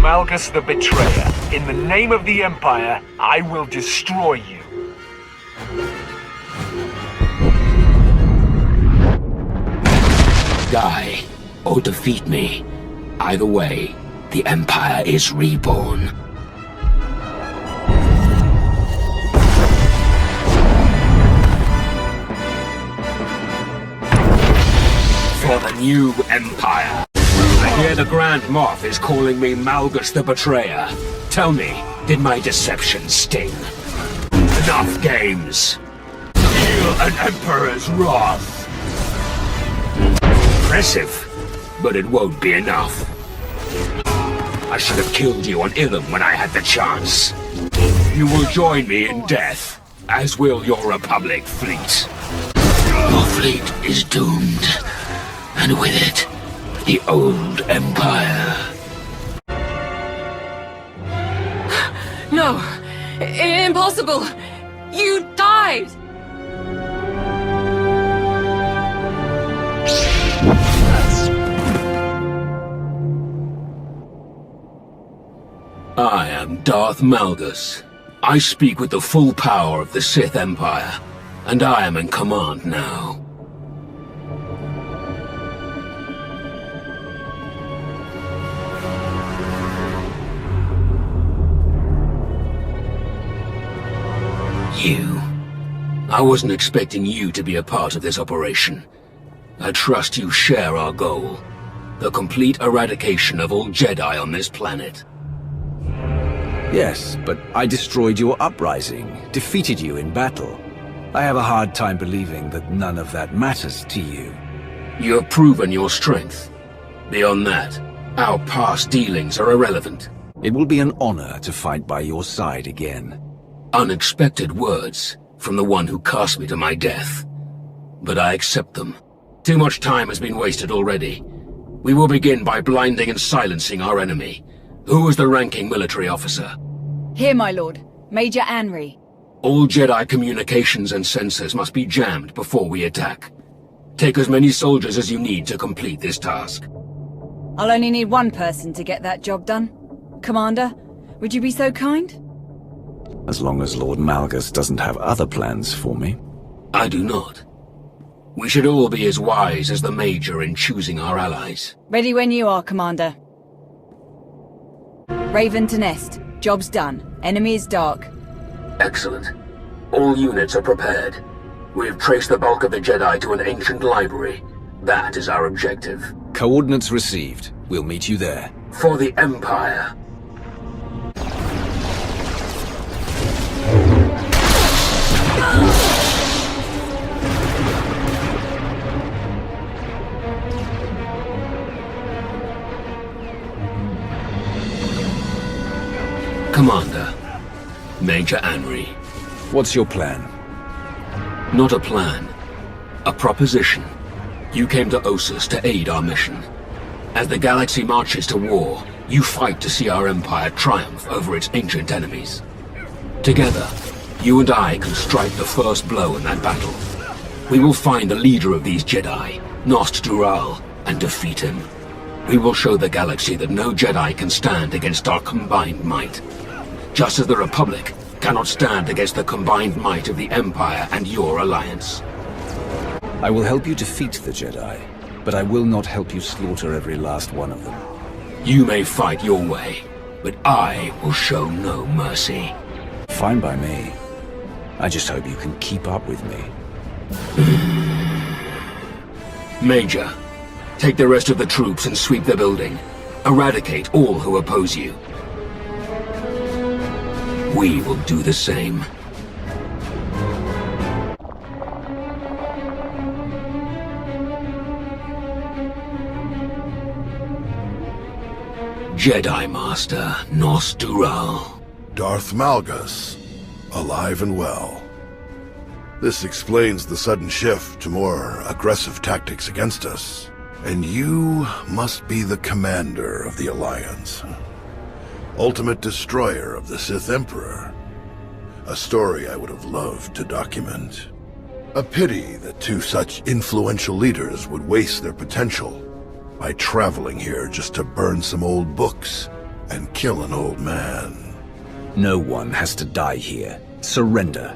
Malgus the Betrayer, in the name of the Empire, I will destroy you. Die, or defeat me. Either way, the Empire is reborn. For the new Empire. I hear the Grand Moff is calling me Malgus the Betrayer. Tell me, did my deception sting? Enough games. Feel an Emperor's wrath. Impressive, but it won't be enough. I should have killed you on Ilum when I had the chance. You will join me in death, as will your Republic fleet. Your fleet is doomed, and with it, the old Empire. No! Impossible! You died! I am Darth Malgus. I speak with the full power of the Sith Empire, and I am in command now. I wasn't expecting you to be a part of this operation. I trust you share our goal. The complete eradication of all Jedi on this planet. Yes, but I destroyed your uprising, defeated you in battle. I have a hard time believing that none of that matters to you. You have proven your strength. Beyond that, our past dealings are irrelevant. It will be an honor to fight by your side again. Unexpected words from the one who cast me to my death. But I accept them. Too much time has been wasted already. We will begin by blinding and silencing our enemy. Who is the ranking military officer? Here, my lord. Major Anri. All Jedi communications and sensors must be jammed before we attack. Take as many soldiers as you need to complete this task. I'll only need one person to get that job done. Commander, would you be so kind? As long as Lord Malgus doesn't have other plans for me. I do not. We should all be as wise as the Major in choosing our allies. Ready when you are, Commander. Raven to nest. Job's done. Enemy is dark. Excellent. All units are prepared. We have traced the bulk of the Jedi to an ancient library. That is our objective. Coordinates received. We'll meet you there. For the Empire. Commander, Major Anri. What's your plan? Not a plan. A proposition. You came to Ossus to aid our mission. As the galaxy marches to war, you fight to see our empire triumph over its ancient enemies. Together, you and I can strike the first blow in that battle. We will find the leader of these Jedi, Nost Dural, and defeat him. We will show the galaxy that no Jedi can stand against our combined might. Just as the Republic cannot stand against the combined might of the Empire and your alliance. I will help you defeat the Jedi, but I will not help you slaughter every last one of them. You may fight your way, but I will show no mercy. Fine by me. I just hope you can keep up with me. Major, take the rest of the troops and sweep the building. Eradicate all who oppose you. We will do the same. Jedi Master Nost Dural. Darth Malgus, alive and well. This explains the sudden shift to more aggressive tactics against us. And you must be the commander of the Alliance. Ultimate destroyer of the Sith Emperor. A story I would have loved to document. A pity that two such influential leaders would waste their potential by traveling here just to burn some old books and kill an old man. No one has to die here. Surrender.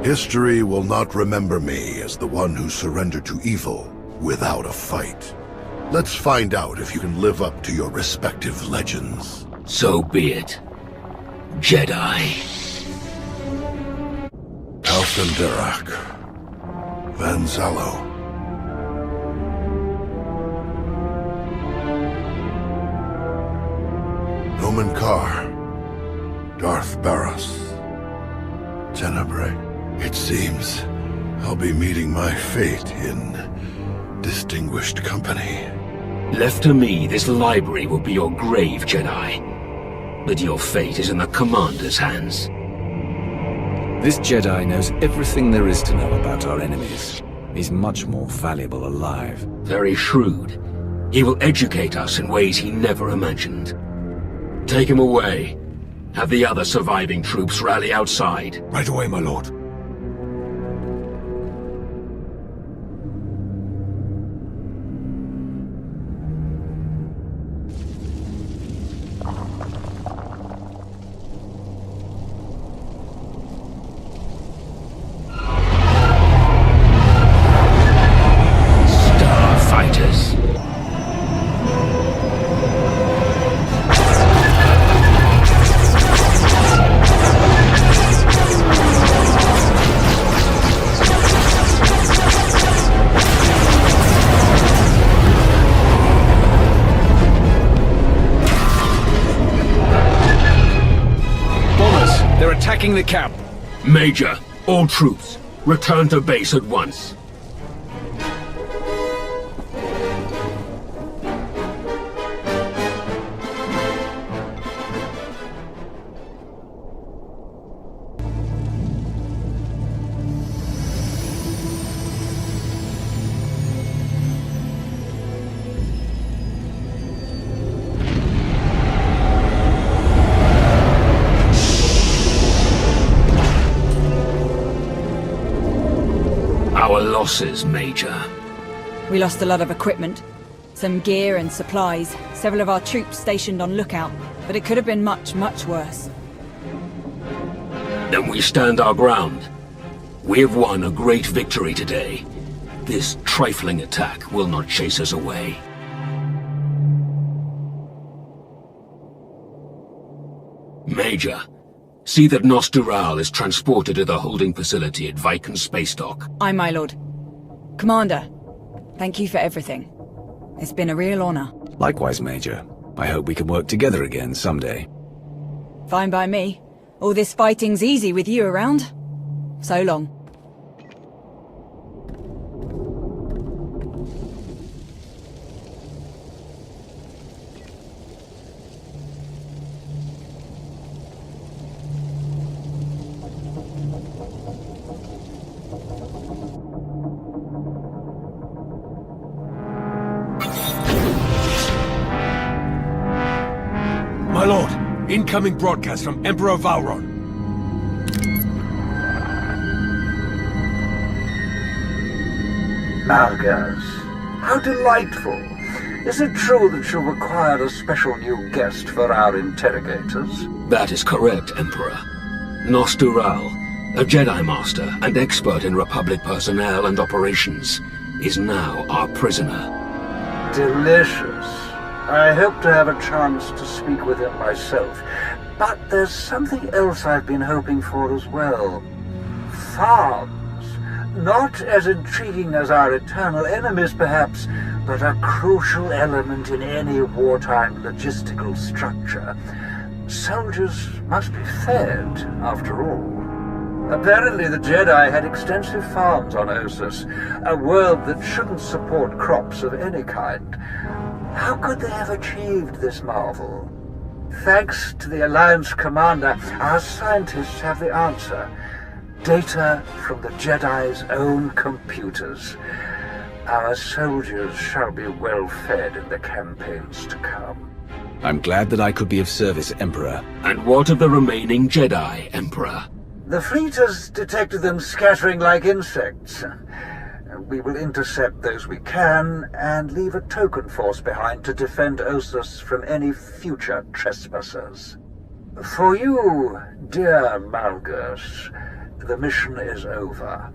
History will not remember me as the one who surrendered to evil without a fight. Let's find out if you can live up to your respective legends. So be it. Jedi. Halfdan Derak. Van Zalo. Nomen Carr. Darth Barros. Tenebrae. It seems I'll be meeting my fate in distinguished company. Left to me, this library will be your grave, Jedi. But your fate is in the Commander's hands. This Jedi knows everything there is to know about our enemies. He's much more valuable alive. Very shrewd. He will educate us in ways he never imagined. Take him away. Have the other surviving troops rally outside. Right away, my lord. attacking the camp. Major, all troops, return to base at once. Our losses, Major. We lost a lot of equipment. Some gear and supplies. Several of our troops stationed on lookout. But it could have been much, much worse. Then we stand our ground. We have won a great victory today. This trifling attack will not chase us away. Major, see that Nostural is transported to the holding facility at Viken Space Dock. Aye, my lord. Commander, thank you for everything. It's been a real honor. Likewise, Major. I hope we can work together again someday. Fine by me. All this fighting's easy with you around. So long. My lord, incoming broadcast from Emperor Valron. Malgus, how delightful. Is it true that you require a special new guest for our interrogators? That is correct, Emperor. Nostural, a Jedi Master and expert in Republic personnel and operations, is now our prisoner. Delicious. I hope to have a chance to speak with him myself. But there's something else I've been hoping for as well. Farms. Not as intriguing as our eternal enemies, perhaps, but a crucial element in any wartime logistical structure. Soldiers must be fed, after all. Apparently the Jedi had extensive farms on Ossus, a world that shouldn't support crops of any kind. How could they have achieved this marvel? Thanks to the Alliance commander, our scientists have the answer. Data from the Jedi's own computers. Our soldiers shall be well fed in the campaigns to come. I'm glad that I could be of service, Emperor. And what of the remaining Jedi, Emperor? The fleet has detected them scattering like insects. We will intercept those we can, and leave a token force behind to defend Ossus from any future trespassers. For you, dear Malgus, the mission is over.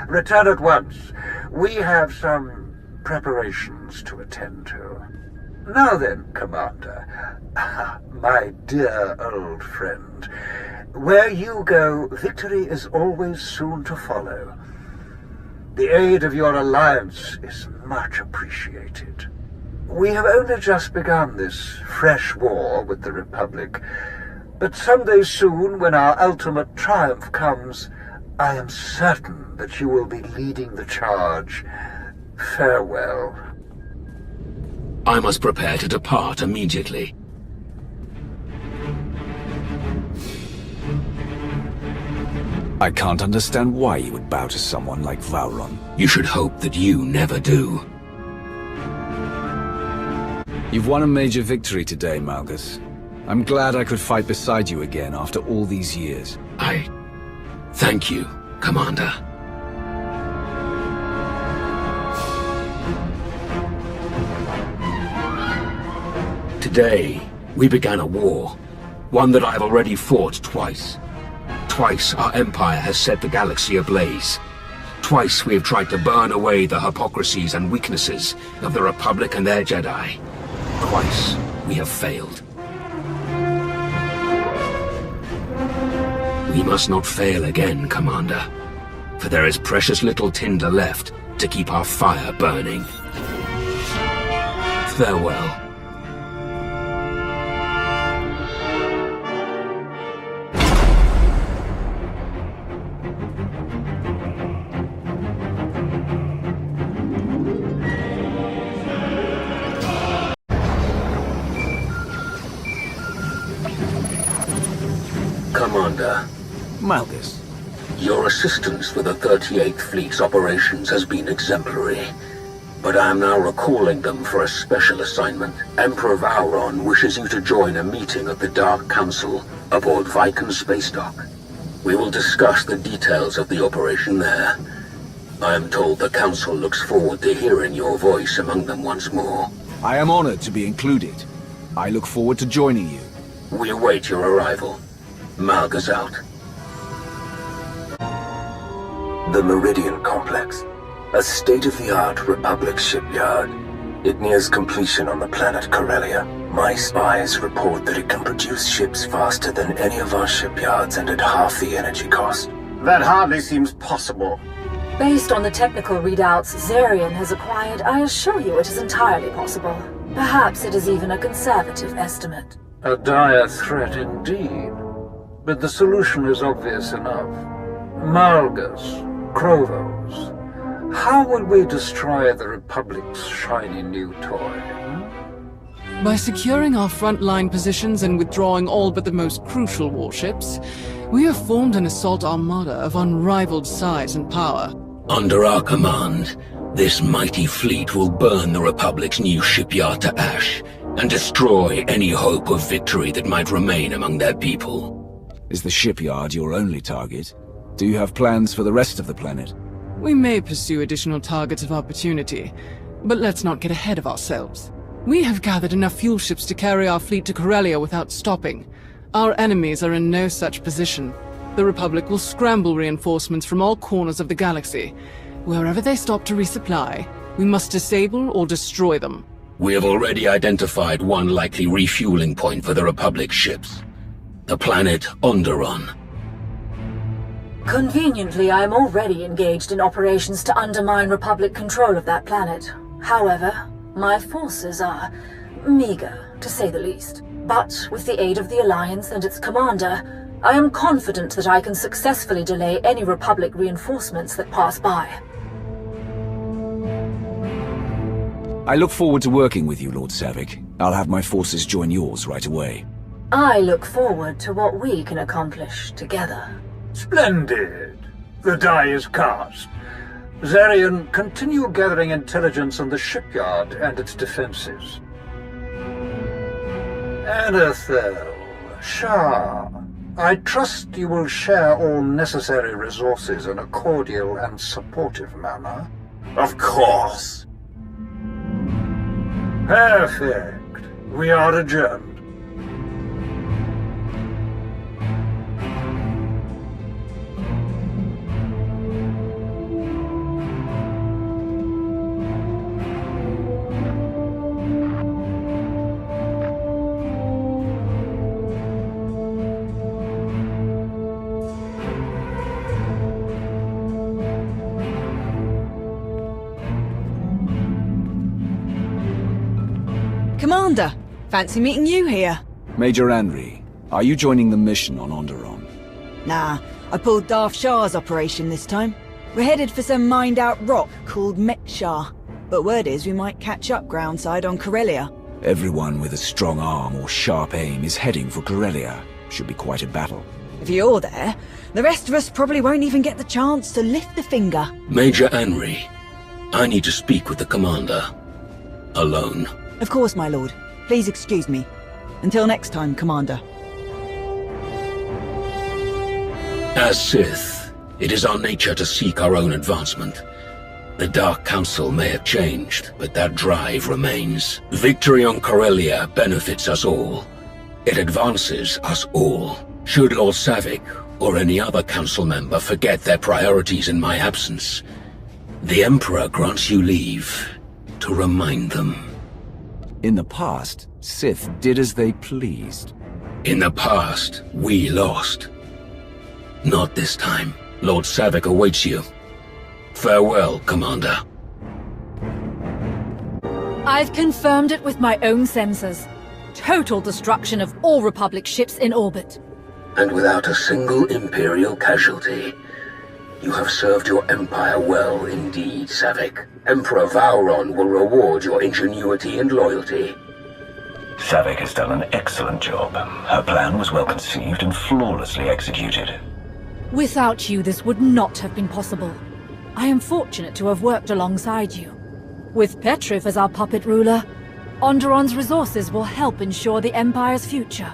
Return at once. We have some preparations to attend to. Now then, Commander, my dear old friend, where you go, victory is always soon to follow. The aid of your alliance is much appreciated. We have only just begun this fresh war with the Republic, but someday soon, when our ultimate triumph comes, I am certain that you will be leading the charge. Farewell. I must prepare to depart immediately. I can't understand why you would bow to someone like Valron. You should hope that you never do. You've won a major victory today, Malgus. I'm glad I could fight beside you again after all these years. Thank you, Commander. Today, we began a war. One that I've already fought twice. Twice our Empire has set the galaxy ablaze. Twice we have tried to burn away the hypocrisies and weaknesses of the Republic and their Jedi. Twice we have failed. We must not fail again, Commander, for there is precious little tinder left to keep our fire burning. Farewell. Commander. Malgus. Your assistance with the 38th Fleet's operations has been exemplary. But I am now recalling them for a special assignment. Emperor Vauron wishes you to join a meeting of the Dark Council aboard Viken Space Dock. We will discuss the details of the operation there. I am told the Council looks forward to hearing your voice among them once more. I am honored to be included. I look forward to joining you. We await your arrival. Malgus out. The Meridian Complex. A state-of-the-art Republic shipyard. It nears completion on the planet Corellia. My spies report that it can produce ships faster than any of our shipyards and at half the energy cost. That hardly seems possible. Based on the technical readouts Zarian has acquired, I assure you it is entirely possible. Perhaps it is even a conservative estimate. A dire threat indeed. But the solution is obvious enough. Malgus, Krovos. How will we destroy the Republic's shiny new toy? By securing our frontline positions and withdrawing all but the most crucial warships, we have formed an assault armada of unrivaled size and power. Under our command, this mighty fleet will burn the Republic's new shipyard to ash and destroy any hope of victory that might remain among their people. Is the shipyard your only target? Do you have plans for the rest of the planet? We may pursue additional targets of opportunity, but let's not get ahead of ourselves. We have gathered enough fuel ships to carry our fleet to Corellia without stopping. Our enemies are in no such position. The Republic will scramble reinforcements from all corners of the galaxy. Wherever they stop to resupply, we must disable or destroy them. We have already identified one likely refueling point for the Republic ships. The planet Onderon. Conveniently, I am already engaged in operations to undermine Republic control of that planet. However, my forces are meager, to say the least. But with the aid of the Alliance and its commander, I am confident that I can successfully delay any Republic reinforcements that pass by. I look forward to working with you, Lord Savick. I'll have my forces join yours right away. I look forward to what we can accomplish together. Splendid. The die is cast. Zarian, continue gathering intelligence on the shipyard and its defenses. Anethel, Shah, I trust you will share all necessary resources in a cordial and supportive manner. Of course. Perfect. We are adjourned. Commander, fancy meeting you here. Major Anri, are you joining the mission on Onderon? Nah, I pulled Darth Shah's operation this time. We're headed for some mined-out rock called Metshar, but word is we might catch up groundside on Corellia. Everyone with a strong arm or sharp aim is heading for Corellia. Should be quite a battle. If you're there, the rest of us probably won't even get the chance to lift a finger. Major Anri, I need to speak with the commander. Alone. Of course, my lord. Please excuse me. Until next time, Commander. As Sith, it is our nature to seek our own advancement. The Dark Council may have changed, but that drive remains. Victory on Corellia benefits us all. It advances us all. Should Lord Savick or any other council member forget their priorities in my absence, the Emperor grants you leave to remind them. In the past, Sith did as they pleased. In the past, we lost. Not this time. Lord Savick awaits you. Farewell, Commander. I've confirmed it with my own sensors. Total destruction of all Republic ships in orbit. And without a single Imperial casualty. You have served your Empire well indeed, Savick. Emperor Vauron will reward your ingenuity and loyalty. Savick has done an excellent job. Her plan was well conceived and flawlessly executed. Without you, this would not have been possible. I am fortunate to have worked alongside you. With Petriv as our puppet ruler, Onderon's resources will help ensure the Empire's future.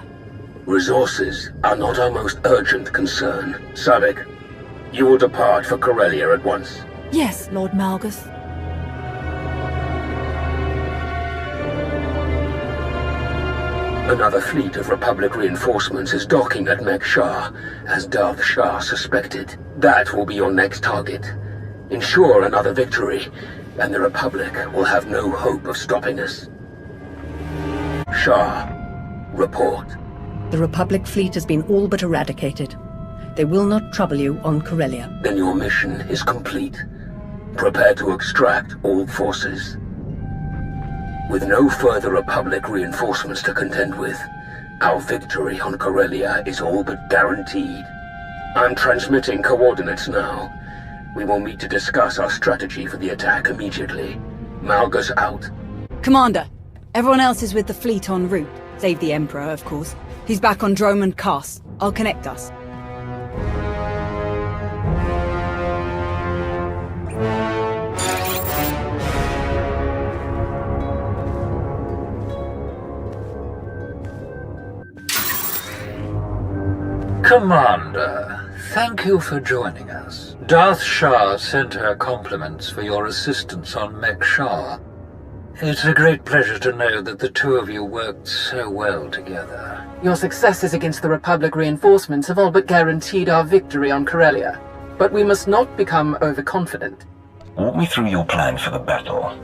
Resources are not our most urgent concern. Savick, you will depart for Corellia at once. Yes, Lord Malgus. Another fleet of Republic reinforcements is docking at Mek Shah, as Darth Shah suspected. That will be your next target. Ensure another victory, and the Republic will have no hope of stopping us. Shah, report. The Republic fleet has been all but eradicated. They will not trouble you on Corellia. Then your mission is complete. Prepare to extract all forces. With no further Republic reinforcements to contend with, our victory on Corellia is all but guaranteed. I'm transmitting coordinates now. We will meet to discuss our strategy for the attack immediately. Malgus out. Commander, everyone else is with the fleet en route. Save the Emperor, of course. He's back on Dromund Kaas. I'll connect us. Commander, thank you for joining us. Darth Shah sent her compliments for your assistance on Mek Shah. It's a great pleasure to know that the two of you worked so well together. Your successes against the Republic reinforcements have all but guaranteed our victory on Corellia. But we must not become overconfident. Walk me through your plan for the battle.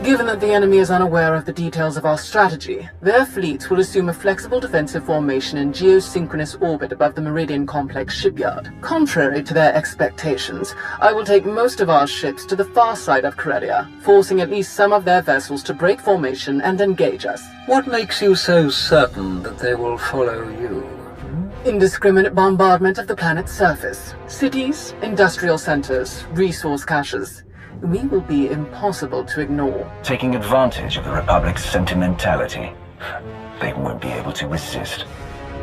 Given that the enemy is unaware of the details of our strategy, their fleets will assume a flexible defensive formation in geosynchronous orbit above the Meridian Complex shipyard. Contrary to their expectations, I will take most of our ships to the far side of Corellia, forcing at least some of their vessels to break formation and engage us. What makes you so certain that they will follow you? Indiscriminate bombardment of the planet's surface. Cities, industrial centers, resource caches. We will be impossible to ignore. Taking advantage of the Republic's sentimentality. They won't be able to resist.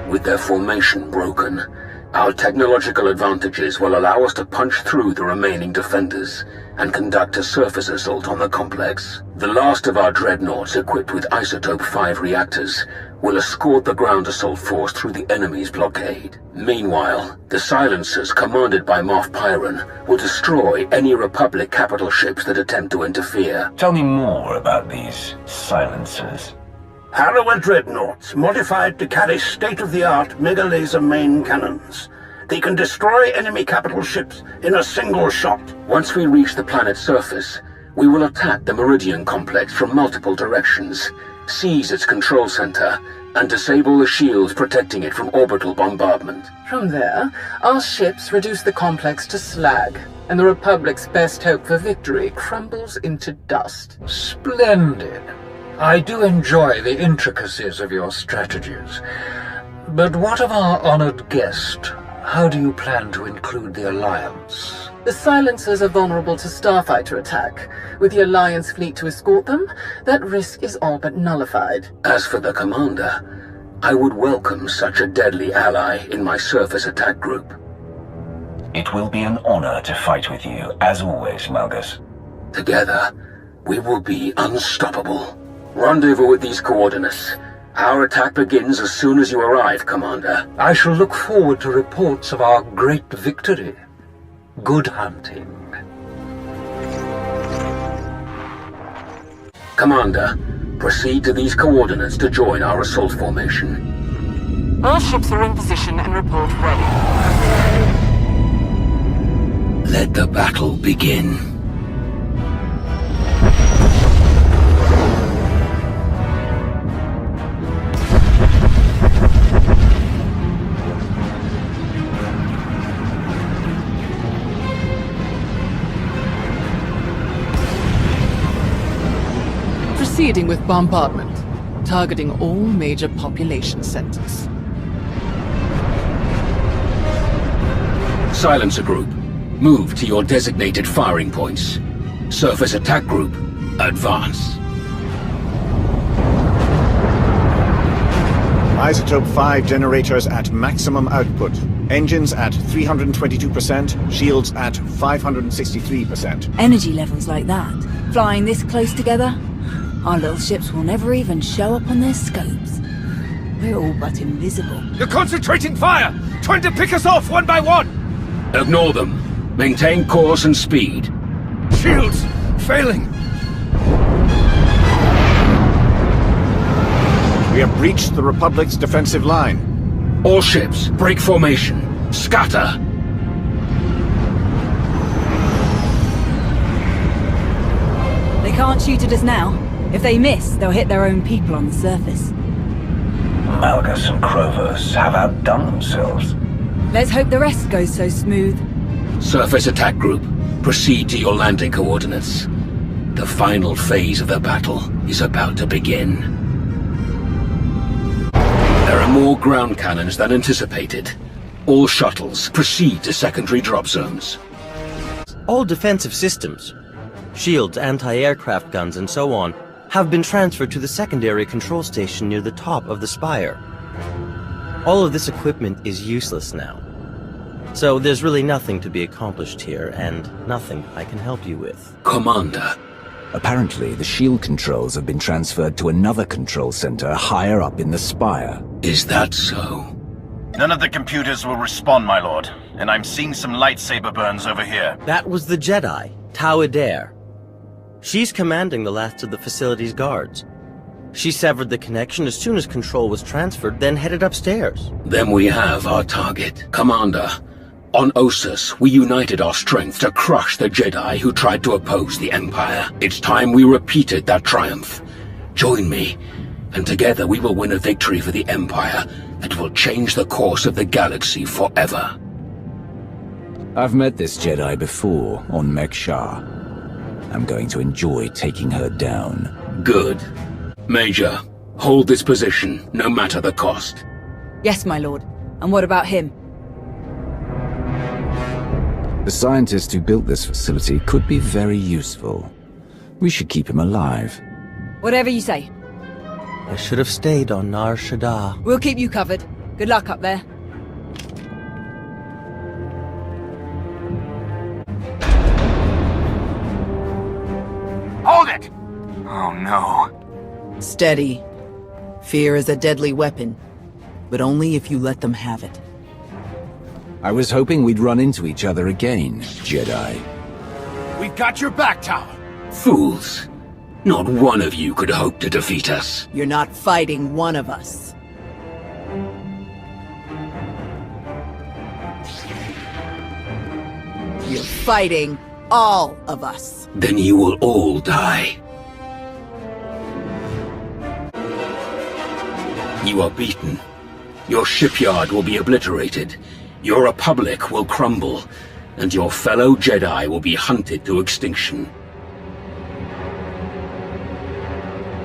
With their formation broken, our technological advantages will allow us to punch through the remaining defenders and conduct a surface assault on the complex. The last of our dreadnoughts equipped with Isotope 5 reactors will escort the ground assault force through the enemy's blockade. Meanwhile, the silencers commanded by Moff Pyron will destroy any Republic capital ships that attempt to interfere. Tell me more about these silencers. Harrower dreadnoughts, modified to carry state-of-the-art mega-laser main cannons. They can destroy enemy capital ships in a single shot. Once we reach the planet's surface, we will attack the Meridian Complex from multiple directions, seize its control center, and disable the shields protecting it from orbital bombardment. From there, our ships reduce the complex to slag, and the Republic's best hope for victory crumbles into dust. Splendid. I do enjoy the intricacies of your strategies. But what of our honored guest? How do you plan to include the Alliance? The silencers are vulnerable to starfighter attack. With the Alliance fleet to escort them, that risk is all but nullified. As for the commander, I would welcome such a deadly ally in my surface attack group. It will be an honor to fight with you, as always, Malgus. Together, we will be unstoppable. Rendezvous with these coordinates. Our attack begins as soon as you arrive, Commander. I shall look forward to reports of our great victory. Good hunting. Commander, proceed to these coordinates to join our assault formation. All ships are in position and report ready. Let the battle begin. Proceeding with bombardment, targeting all major population centers. Silencer Group, move to your designated firing points. Surface Attack Group, advance. Isotope 5 generators at maximum output. Engines at 322%, shields at 563%. Energy levels like that, flying this close together, our little ships will never even show up on their scopes. We're all but invisible. You're concentrating fire! Trying to pick us off one by one! Ignore them. Maintain course and speed. Shields! Failing! We have breached the Republic's defensive line. All ships, break formation. Scatter! They can't shoot at us now. If they miss, they'll hit their own people on the surface. Malgus and Krovos have outdone themselves. Let's hope the rest goes so smooth. Surface attack group, proceed to your landing coordinates. The final phase of the battle is about to begin. There are more ground cannons than anticipated. All shuttles, proceed to secondary drop zones. All defensive systems, shields, anti-aircraft guns, and so on, have been transferred to the secondary control station near the top of the spire. All of this equipment is useless now. So there's really nothing to be accomplished here, and nothing I can help you with. Commander. Apparently, the shield controls have been transferred to another control center higher up in the spire. Is that so? None of the computers will respond, my lord, and I'm seeing some lightsaber burns over here. That was the Jedi, Tau Adair. She's commanding the last of the facility's guards. She severed the connection as soon as control was transferred, then headed upstairs. Then we have our target. Commander, on Ossus, we united our strength to crush the Jedi who tried to oppose the Empire. It's time we repeated that triumph. Join me, and together we will win a victory for the Empire that will change the course of the galaxy forever. I've met this Jedi before, on Mek-Shar. I'm going to enjoy taking her down. Good. Major, hold this position, no matter the cost. Yes, my lord. And what about him? The scientist who built this facility could be very useful. We should keep him alive. Whatever you say. I should have stayed on Nar Shaddaa. We'll keep you covered. Good luck up there. Hold it! Oh no. Steady. Fear is a deadly weapon, but only if you let them have it. I was hoping we'd run into each other again, Jedi. We've got your back, Tau. Fools. Not one of you could hope to defeat us. You're not fighting one of us. You're fighting all of us. Then you will all die. You are beaten. Your shipyard will be obliterated. Your Republic will crumble. And your fellow Jedi will be hunted to extinction.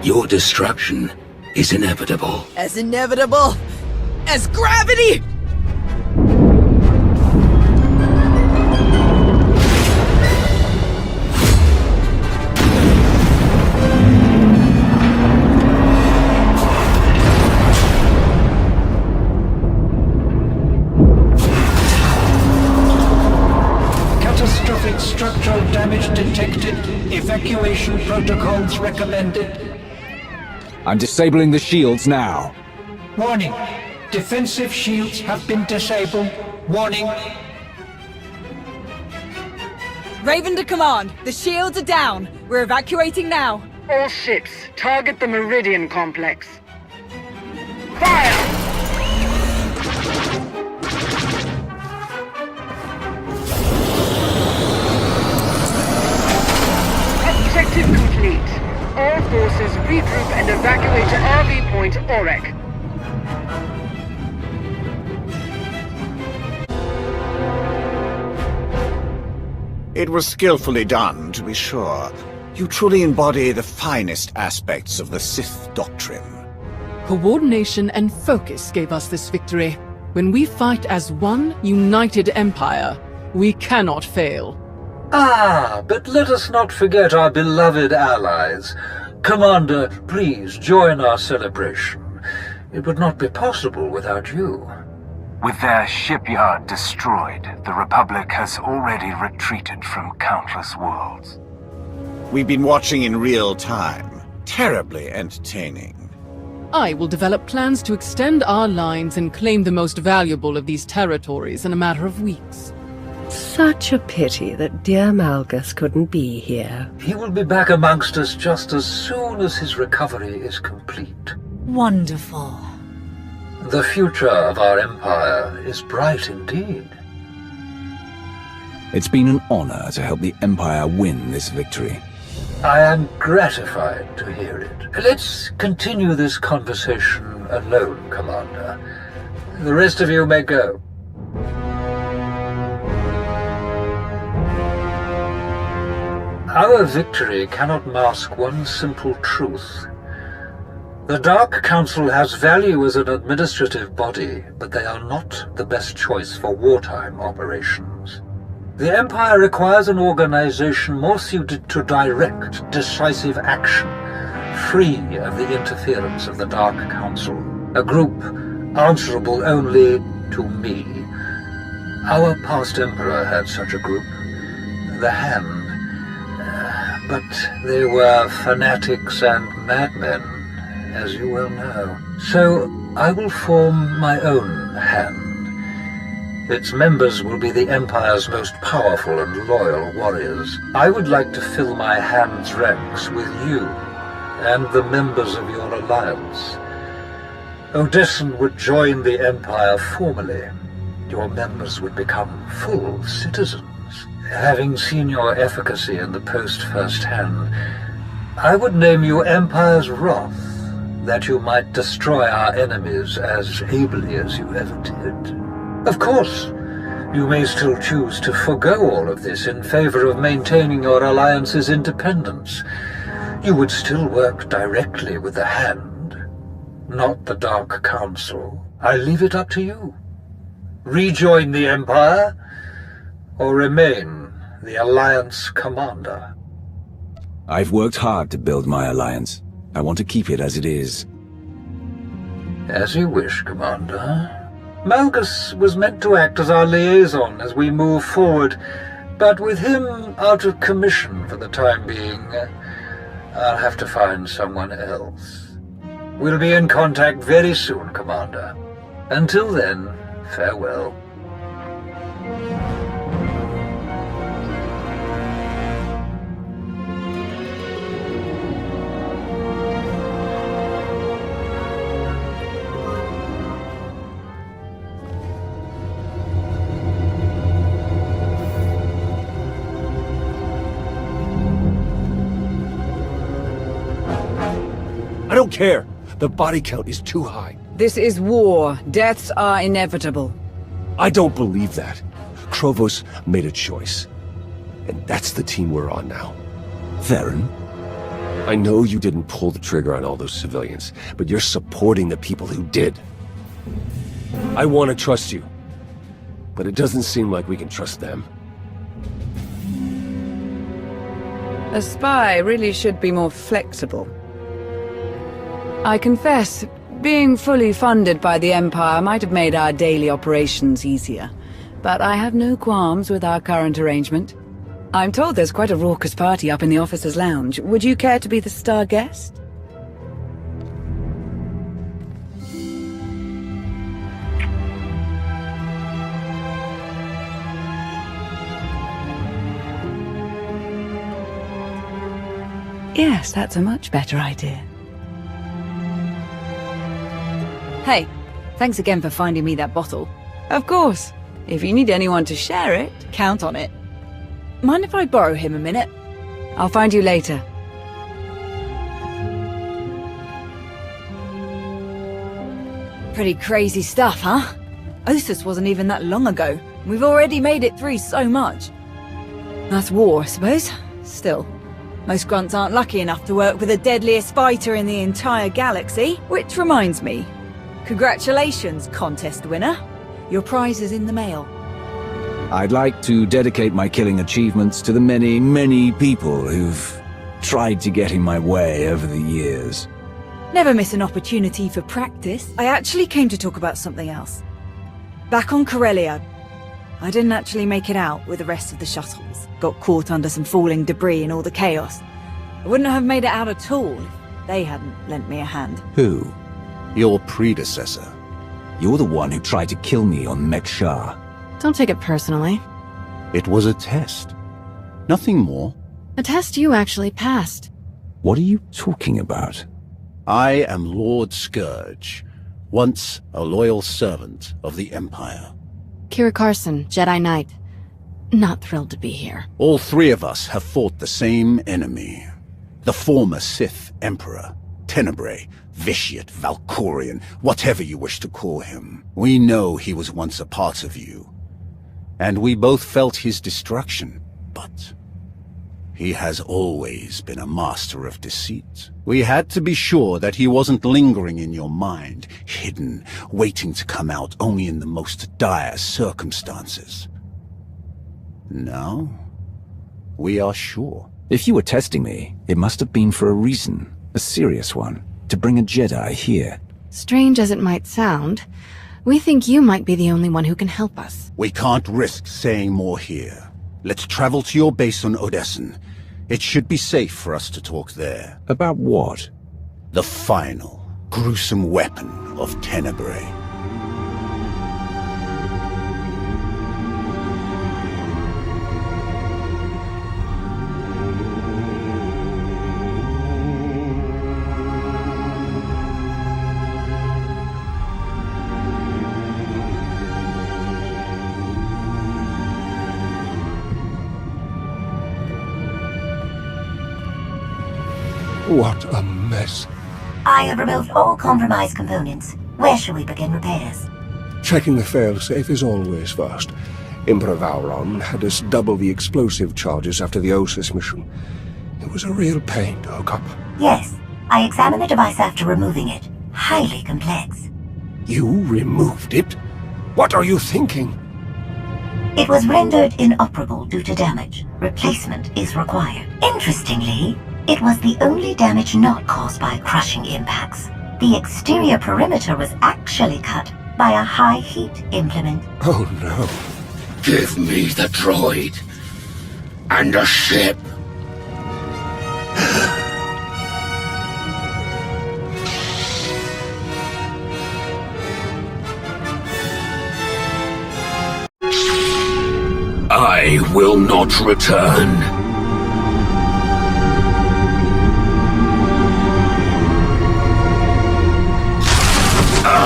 Your destruction is inevitable. As inevitable as gravity! Catastrophic structural damage detected. Evacuation protocols recommended. I'm disabling the shields now. Warning. Defensive shields have been disabled. Warning. Raven to command. The shields are down. We're evacuating now. All ships, target the Meridian Complex. Fire! Objective complete. All forces regroup and evacuate to RV Point Orek. It was skillfully done, to be sure. You truly embody the finest aspects of the Sith doctrine. Coordination and focus gave us this victory. When we fight as one united empire, we cannot fail. Ah, but let us not forget our beloved allies. Commander, please join our celebration. It would not be possible without you. With their shipyard destroyed, the Republic has already retreated from countless worlds. We've been watching in real time. Terribly entertaining. I will develop plans to extend our lines and claim the most valuable of these territories in a matter of weeks. Such a pity that dear Malgus couldn't be here. He will be back amongst us just as soon as his recovery is complete. Wonderful. The future of our empire is bright indeed. It's been an honor to help the Empire win this victory. I am gratified to hear it. Let's continue this conversation alone, Commander. The rest of you may go. Our victory cannot mask one simple truth. The Dark Council has value as an administrative body, but they are not the best choice for wartime operations. The Empire requires an organization more suited to direct, decisive action, free of the interference of the Dark Council, a group answerable only to me. Our past Emperor had such a group, the Hand, but they were fanatics and madmen, as you well know. So I will form my own Hand. Its members will be the Empire's most powerful and loyal warriors. I would like to fill my Hand's ranks with you and the members of your alliance. Odessen would join the Empire formally. Your members would become full citizens. Having seen your efficacy in the post firsthand, I would name you Empire's Wrath, that you might destroy our enemies as ably as you ever did. Of course, you may still choose to forgo all of this in favor of maintaining your alliance's independence. You would still work directly with the Hand, not the Dark Council. I leave it up to you. Rejoin the Empire, or remain the Alliance Commander. I've worked hard to build my alliance. I want to keep it as it is. As you wish, Commander. Malgus was meant to act as our liaison as we move forward, but with him out of commission for the time being, I'll have to find someone else. We'll be in contact very soon, Commander. Until then, farewell. I don't care. The body count is too high. This is war. Deaths are inevitable. I don't believe that. Krovos made a choice. And that's the team we're on now. Theron? I know you didn't pull the trigger on all those civilians, but you're supporting the people who did. I want to trust you, but it doesn't seem like we can trust them. A spy really should be more flexible. I confess, being fully funded by the Empire might have made our daily operations easier, but I have no qualms with our current arrangement. I'm told there's quite a raucous party up in the officers' lounge. Would you care to be the star guest? Yes, that's a much better idea. Hey, thanks again for finding me that bottle. Of course. If you need anyone to share it, count on it. Mind if I borrow him a minute? I'll find you later. Pretty crazy stuff, huh? Osus wasn't even that long ago. We've already made it through so much. That's war, I suppose. Still, most grunts aren't lucky enough to work with the deadliest fighter in the entire galaxy. Which reminds me, congratulations, contest winner. Your prize is in the mail. I'd like to dedicate my killing achievements to the many, many people who've tried to get in my way over the years. Never miss an opportunity for practice. I actually came to talk about something else. Back on Corellia, I didn't actually make it out with the rest of the shuttles. Got caught under some falling debris and all the chaos. I wouldn't have made it out at all if they hadn't lent me a hand. Who? Your predecessor. You're the one who tried to kill me on Mek-Shar. Don't take it personally. It was a test. Nothing more. A test you actually passed. What are you talking about? I am Lord Scourge, once a loyal servant of the Empire. Kira Carson, Jedi Knight. Not thrilled to be here. All three of us have fought the same enemy. The former Sith Emperor, Tenebrae, Vitiate, Valkorian, whatever you wish to call him. We know he was once a part of you. And we both felt his destruction, but he has always been a master of deceit. We had to be sure that he wasn't lingering in your mind, hidden, waiting to come out only in the most dire circumstances. Now, we are sure. If you were testing me, it must have been for a reason, a serious one, to bring a Jedi here. Strange as it might sound, we think you might be the only one who can help us. We can't risk saying more here. Let's travel to your base on Odessen. It should be safe for us to talk there. About what? The final, gruesome weapon of Tenebrae. What a mess. I have removed all compromised components. Where shall we begin repairs? Checking the failsafe is always first. Emperor Vauron had us double the explosive charges after the Osis mission. It was a real pain to hook up. Yes, I examined the device after removing it. Highly complex. You removed it? What are you thinking? It was rendered inoperable due to damage. Replacement is required. Interestingly, it was the only damage not caused by crushing impacts. The exterior perimeter was actually cut by a high-heat implement. Oh no. Give me the droid. And a ship. I will not return.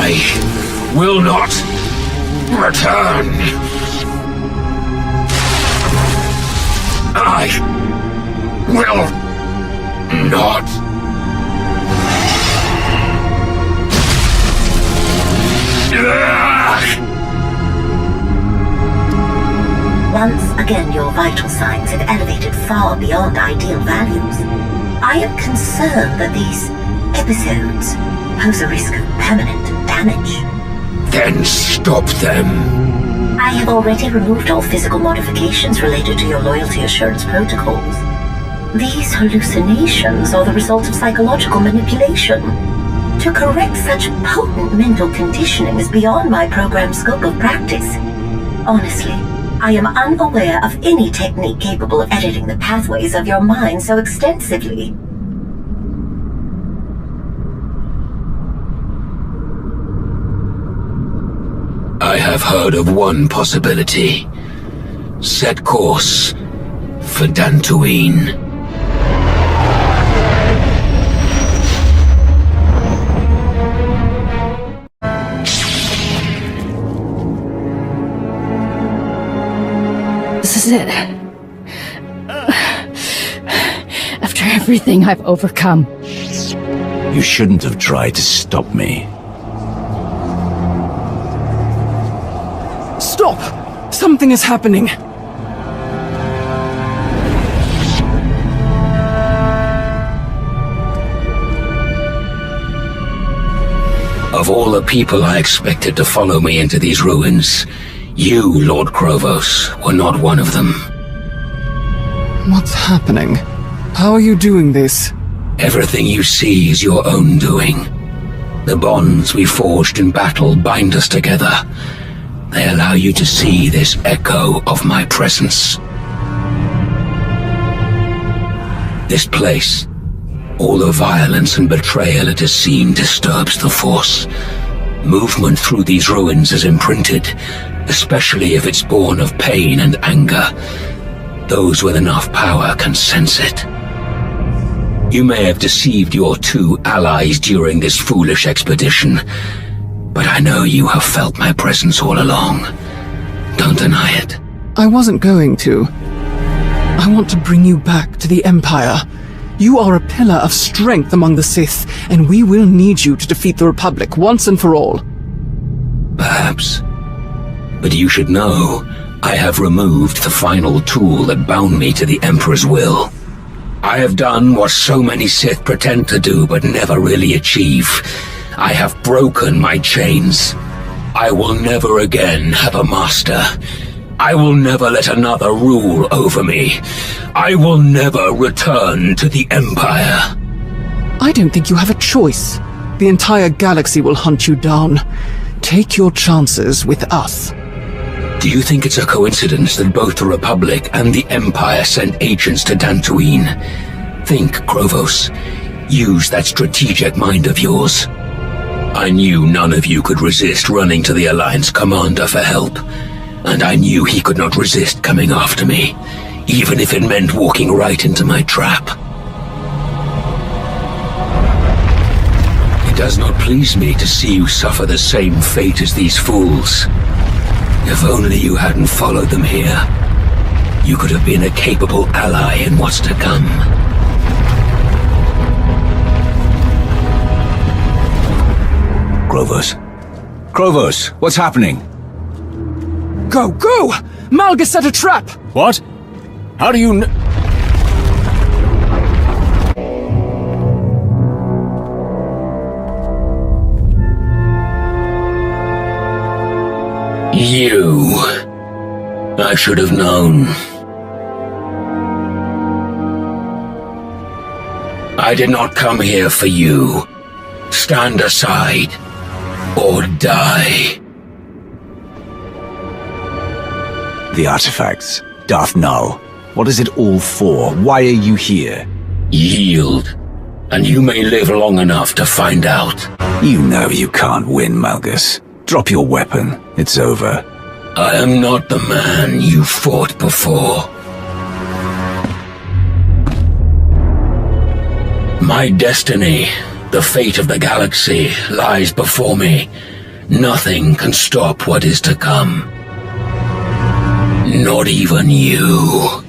I will not return. I will not. Once again, your vital signs have elevated far beyond ideal values. I am concerned that these episodes pose a risk of permanent damage. Then stop them. I have already removed all physical modifications related to your loyalty assurance protocols. These hallucinations are the result of psychological manipulation. To correct such potent mental conditioning is beyond my program's scope of practice. Honestly, I am unaware of any technique capable of editing the pathways of your mind so extensively. I have heard of one possibility. Set course for Dantooine. This is it. After everything I've overcome. You shouldn't have tried to stop me. Stop! Something is happening. Of all the people I expected to follow me into these ruins, you, Lord Krovos, were not one of them. What's happening? How are you doing this? Everything you see is your own doing. The bonds we forged in battle bind us together. They allow you to see this echo of my presence. This place, all the violence and betrayal it has seen disturbs the Force. Movement through these ruins is imprinted, especially if it's born of pain and anger. Those with enough power can sense it. You may have deceived your two allies during this foolish expedition, but I know you have felt my presence all along. Don't deny it. I wasn't going to. I want to bring you back to the Empire. You are a pillar of strength among the Sith, and we will need you to defeat the Republic once and for all. Perhaps. But you should know, I have removed the final tool that bound me to the Emperor's will. I have done what so many Sith pretend to do but never really achieve. I have broken my chains. I will never again have a master. I will never let another rule over me. I will never return to the Empire. I don't think you have a choice. The entire galaxy will hunt you down. Take your chances with us. Do you think it's a coincidence that both the Republic and the Empire sent agents to Dantooine? Think, Krovos. Use that strategic mind of yours. I knew none of you could resist running to the Alliance commander for help. And I knew he could not resist coming after me, even if it meant walking right into my trap. It does not please me to see you suffer the same fate as these fools. If only you hadn't followed them here, you could have been a capable ally in what's to come. Krovos. Krovos, what's happening? Go! Malgus set a trap! What? How do you kn- You... I should have known. I did not come here for you. Stand aside, or die. The artifacts. Darth Null. What is it all for? Why are you here? Yield, and you may live long enough to find out. You know you can't win, Malgus. Drop your weapon. It's over. I am not the man you fought before. My destiny, the fate of the galaxy, lies before me. Nothing can stop what is to come. Not even you.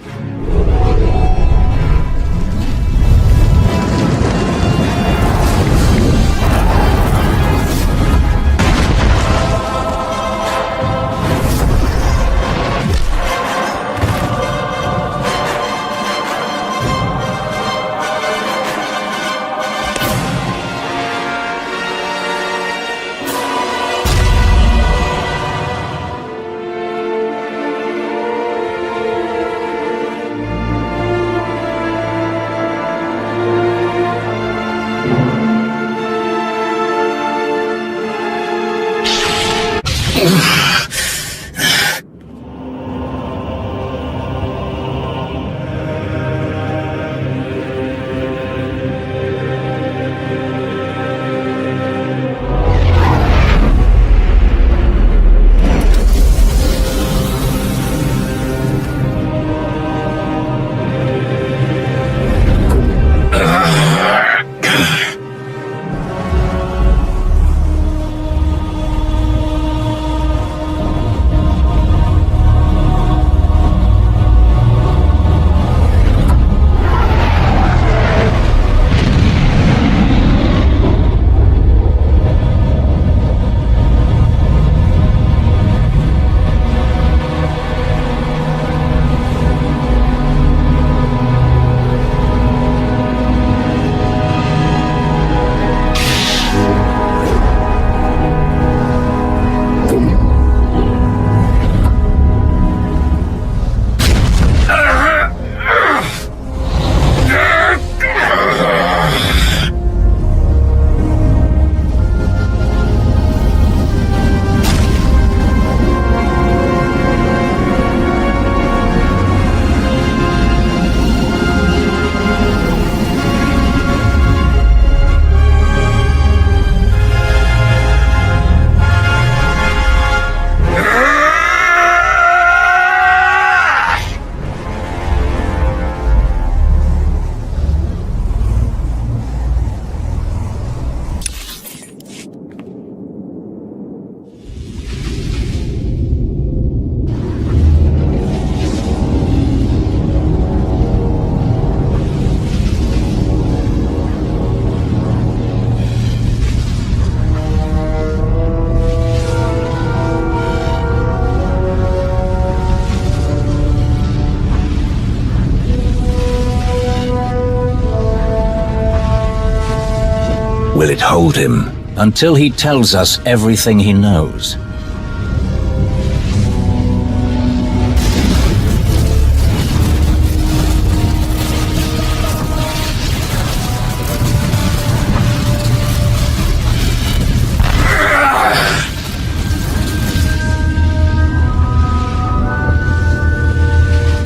will it hold him? Until he tells us everything he knows.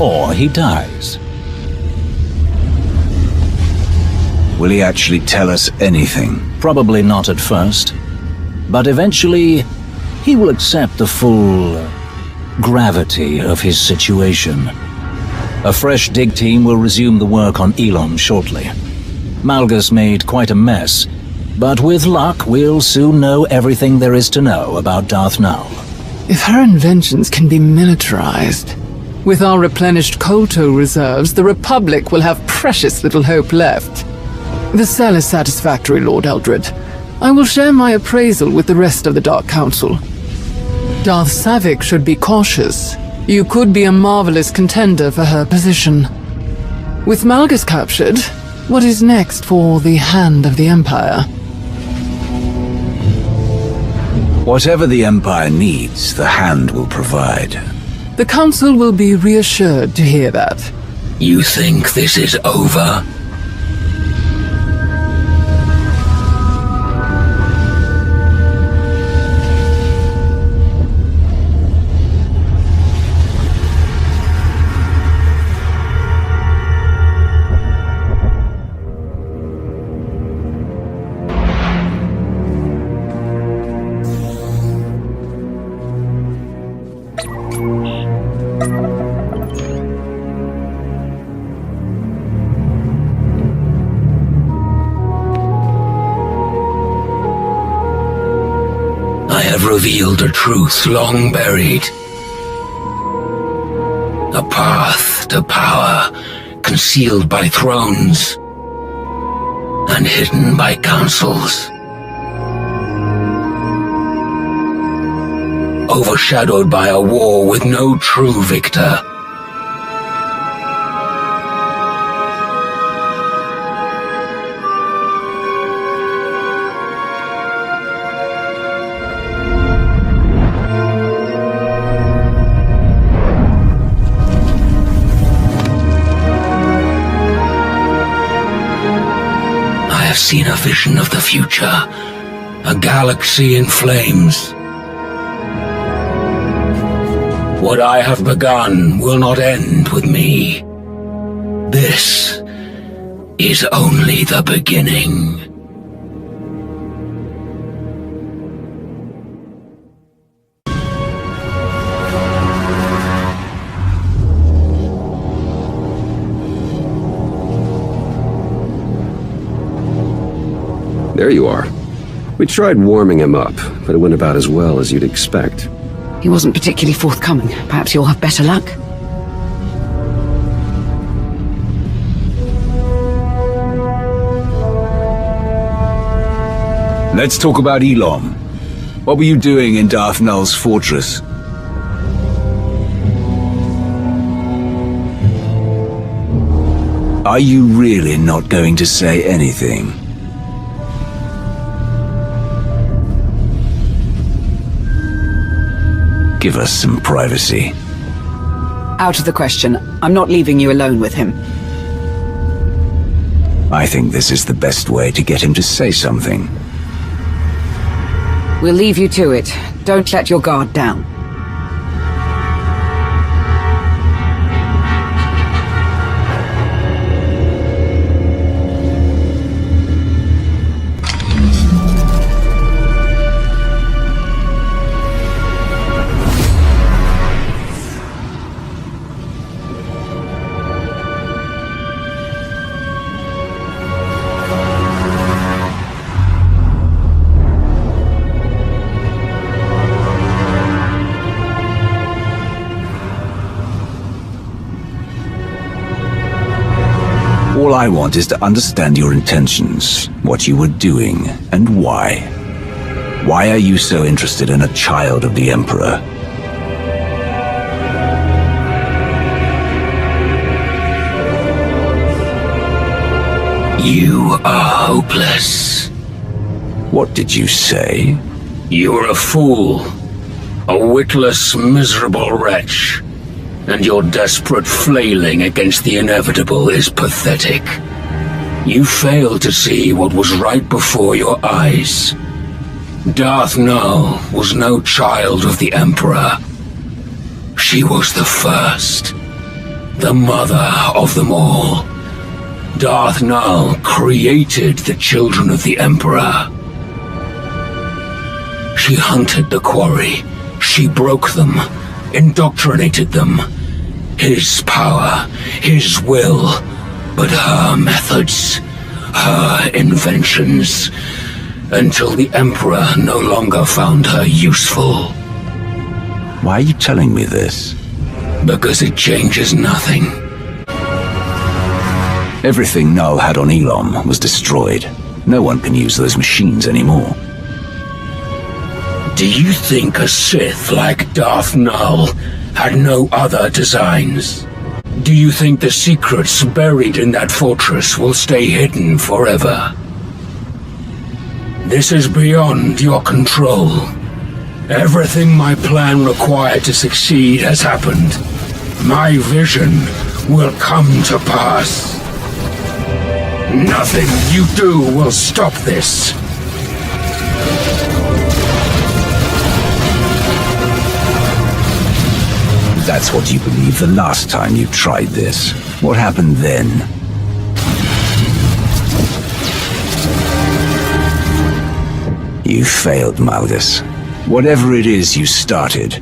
Or he dies. Will he actually tell us anything? Probably not at first. But eventually, he will accept the full gravity of his situation. A fresh dig team will resume the work on Elon shortly. Malgus made quite a mess, but with luck, we'll soon know everything there is to know about Darth now. If her inventions can be militarized, with our replenished Kolto reserves, the Republic will have precious little hope left. The cell is satisfactory, Lord Eldred. I will share my appraisal with the rest of the Dark Council. Darth Savik should be cautious. You could be a marvelous contender for her position. With Malgus captured, what is next for the Hand of the Empire? Whatever the Empire needs, the Hand will provide. The Council will be reassured to hear that. You think this is over? Revealed a truth long buried. A path to power concealed by thrones and hidden by councils. Overshadowed by a war with no true victor. Seen a vision of the future, a galaxy in flames. What I have begun will not end with me. This is only the beginning. There you are. We tried warming him up, but it went about as well as you'd expect. He wasn't particularly forthcoming. Perhaps you'll have better luck. Let's talk about Elon. What were you doing in Darth Null's fortress? Are you really not going to say anything? Give us some privacy. Out of the question. I'm not leaving you alone with him. I think this is the best way to get him to say something. We'll leave you to it. Don't let your guard down. All I want is to understand your intentions, what you were doing, and why. Why are you so interested in a child of the Emperor? You are hopeless. What did you say? You're a fool. A witless, miserable wretch. And your desperate flailing against the inevitable is pathetic. You failed to see what was right before your eyes. Darth Null was no child of the Emperor. She was the first. The mother of them all. Darth Null created the children of the Emperor. She hunted the quarry. She broke them, indoctrinated them. His power, his will, but her methods, her inventions, until the Emperor no longer found her useful. Why are you telling me this? Because it changes nothing. Everything Null had on Elom was destroyed. No one can use those machines anymore. Do you think a Sith like Darth Null had no other designs? Do you think the secrets buried in that fortress will stay hidden forever? This is beyond your control. Everything my plan required to succeed has happened. My vision will come to pass. Nothing you do will stop this. That's what you believed the last time you tried this. What happened then? You failed, Malgus. Whatever it is you started,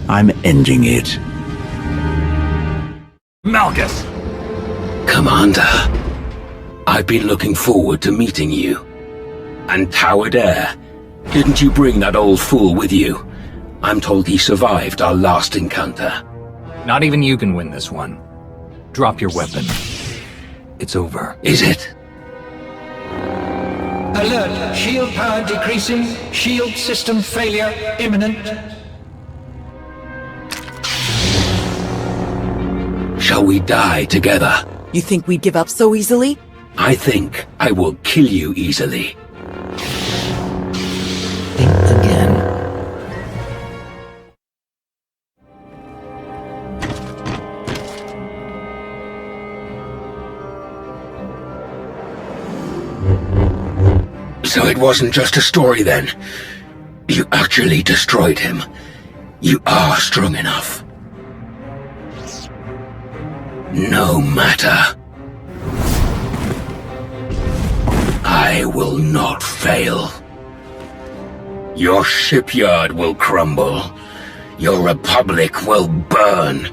I'm ending it. Malgus! Commander, I've been looking forward to meeting you. And Towered Air, didn't you bring that old fool with you? I'm told he survived our last encounter. Not even you can win this one. Drop your weapon. It's over. Is it? Alert! Shield power decreasing. Shield system failure imminent. Shall we die together? You think we'd give up so easily? I think I will kill you easily. Again. So it wasn't just a story then. You actually destroyed him. You are strong enough. No matter. I will not fail. Your shipyard will crumble. Your republic will burn.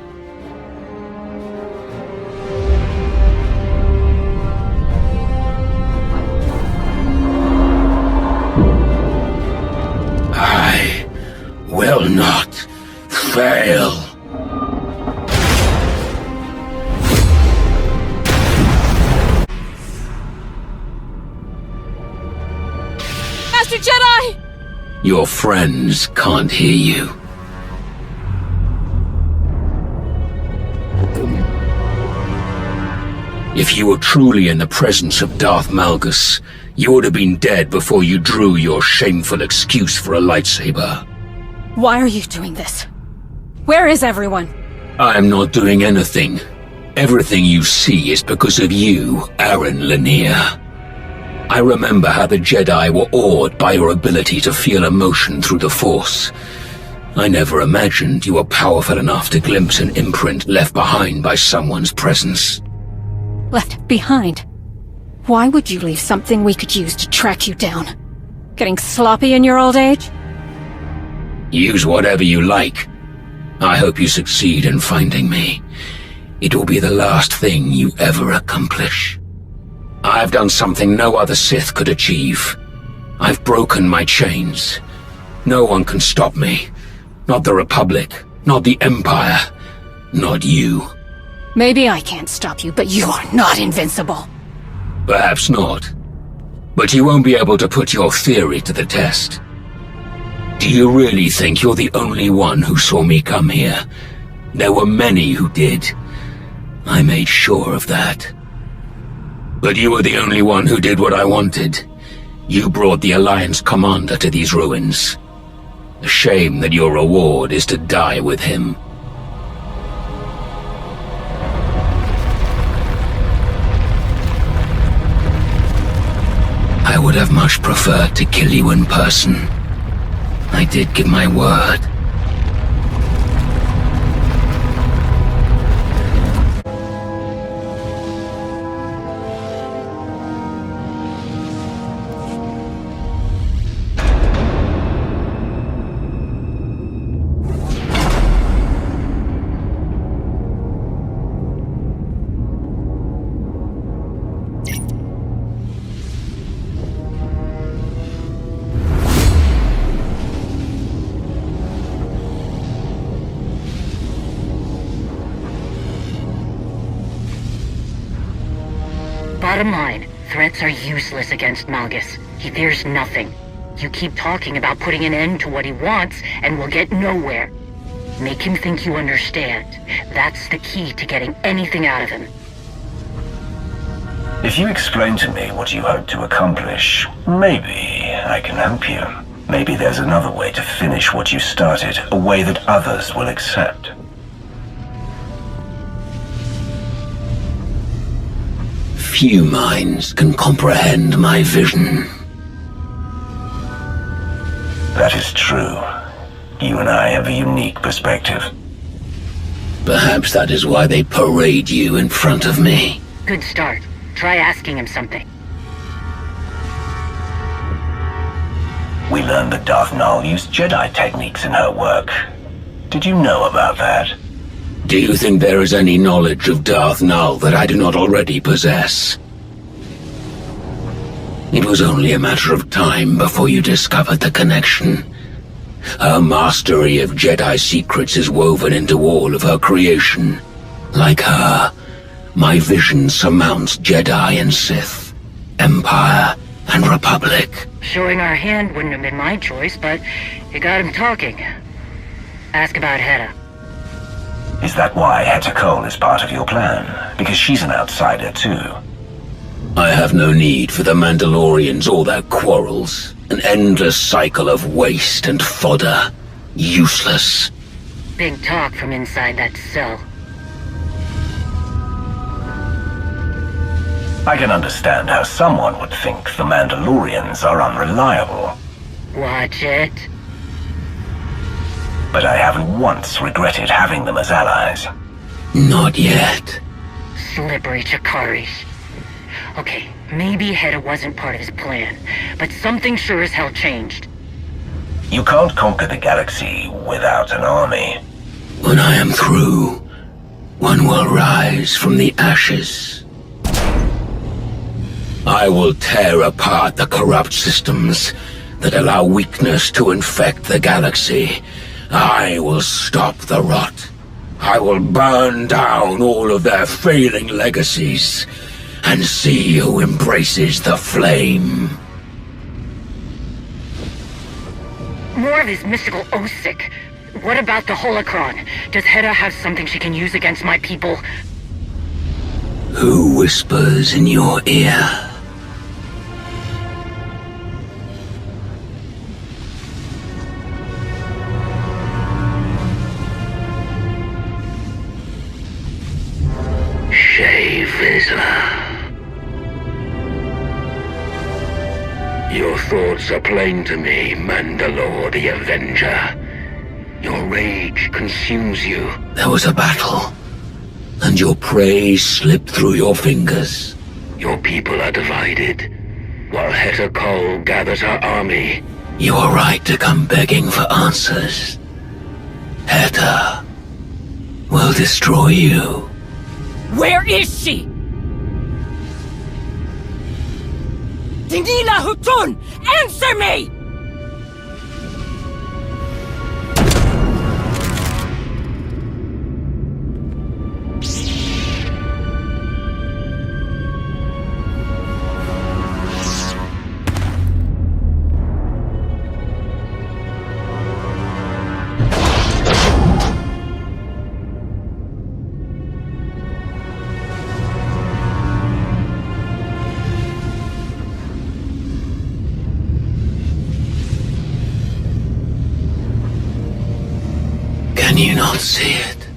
I will not fail. Master Jedi! Your friends can't hear you. If you were truly in the presence of Darth Malgus, you would have been dead before you drew your shameful excuse for a lightsaber. Why are you doing this? Where is everyone? I'm not doing anything. Everything you see is because of you, Aaron Lanier. I remember how the Jedi were awed by your ability to feel emotion through the Force. I never imagined you were powerful enough to glimpse an imprint left behind by someone's presence. Left behind? Why would you leave something we could use to track you down? Getting sloppy in your old age? Use whatever you like. I hope you succeed in finding me. It will be the last thing you ever accomplish. I've done something no other Sith could achieve. I've broken my chains. No one can stop me. Not the Republic, not the Empire, not you. Maybe I can't stop you, but you are not invincible. Perhaps not. But you won't be able to put your theory to the test. Do you really think you're the only one who saw me come here? There were many who did. I made sure of that. But you were the only one who did what I wanted. You brought the Alliance commander to these ruins. A shame that your reward is to die with him. I would have much preferred to kill you in person. I did give my word. Bottom line, threats are useless against Malgus. He fears nothing. You keep talking about putting an end to what he wants, and we'll get nowhere. Make him think you understand. That's the key to getting anything out of him. If you explain to me what you hope to accomplish, maybe I can help you. Maybe there's another way to finish what you started, a way that others will accept. Few minds can comprehend my vision. That is true. You and I have a unique perspective. Perhaps that is why they parade you in front of me. Good start. Try asking him something. We learned that Darth used Jedi techniques in her work. Did you know about that? Do you think there is any knowledge of Darth that I do not already possess? It was only a matter of time before you discovered the connection. Her mastery of Jedi secrets is woven into all of her creation. Like her, my vision surmounts Jedi and Sith, Empire and Republic. Showing our hand wouldn't have been my choice, but it got him talking. Ask about Hedda. Is that why Heta Cole is part of your plan? Because she's an outsider too. I have no need for the Mandalorians or their quarrels. An endless cycle of waste and fodder. Useless. Big talk from inside that cell. I can understand how someone would think the Mandalorians are unreliable. Watch it. But I haven't once regretted having them as allies. Not yet. Slippery Chakari. Okay, maybe Hedda wasn't part of his plan, but something sure as hell changed. You can't conquer the galaxy without an army. When I am through, one will rise from the ashes. I will tear apart the corrupt systems that allow weakness to infect the galaxy. I will stop the rot. I will burn down all of their failing legacies and see who embraces the flame. More of his mystical Osic. What about the holocron? Does Hedda have something she can use against my people? Who whispers in your ear? Your thoughts are plain to me, Mandalore the Avenger. Your rage consumes you. There was a battle, and your prey slipped through your fingers. Your people are divided, while Heta Cole gathers her army. You are right to come begging for answers. Heta will destroy you. Where is she? Dinila Hutun! Answer me! you not see it?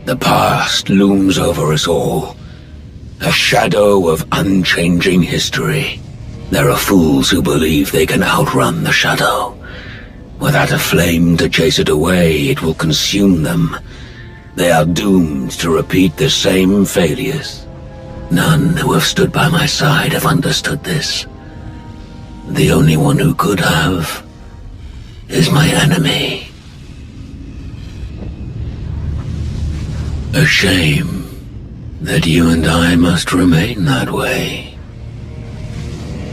The past looms over us all. A shadow of unchanging history. There are fools who believe they can outrun the shadow. Without a flame to chase it away, it will consume them. They are doomed to repeat the same failures. None who have stood by my side have understood this. The only one who could have is my enemy. A shame that you and I must remain that way.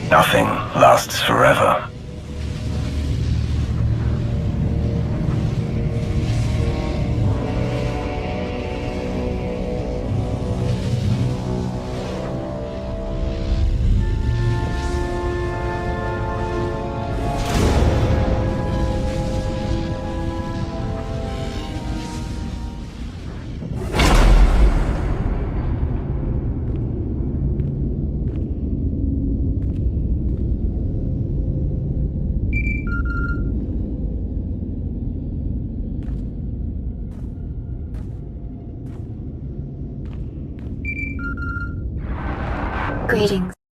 Nothing lasts forever. Greetings.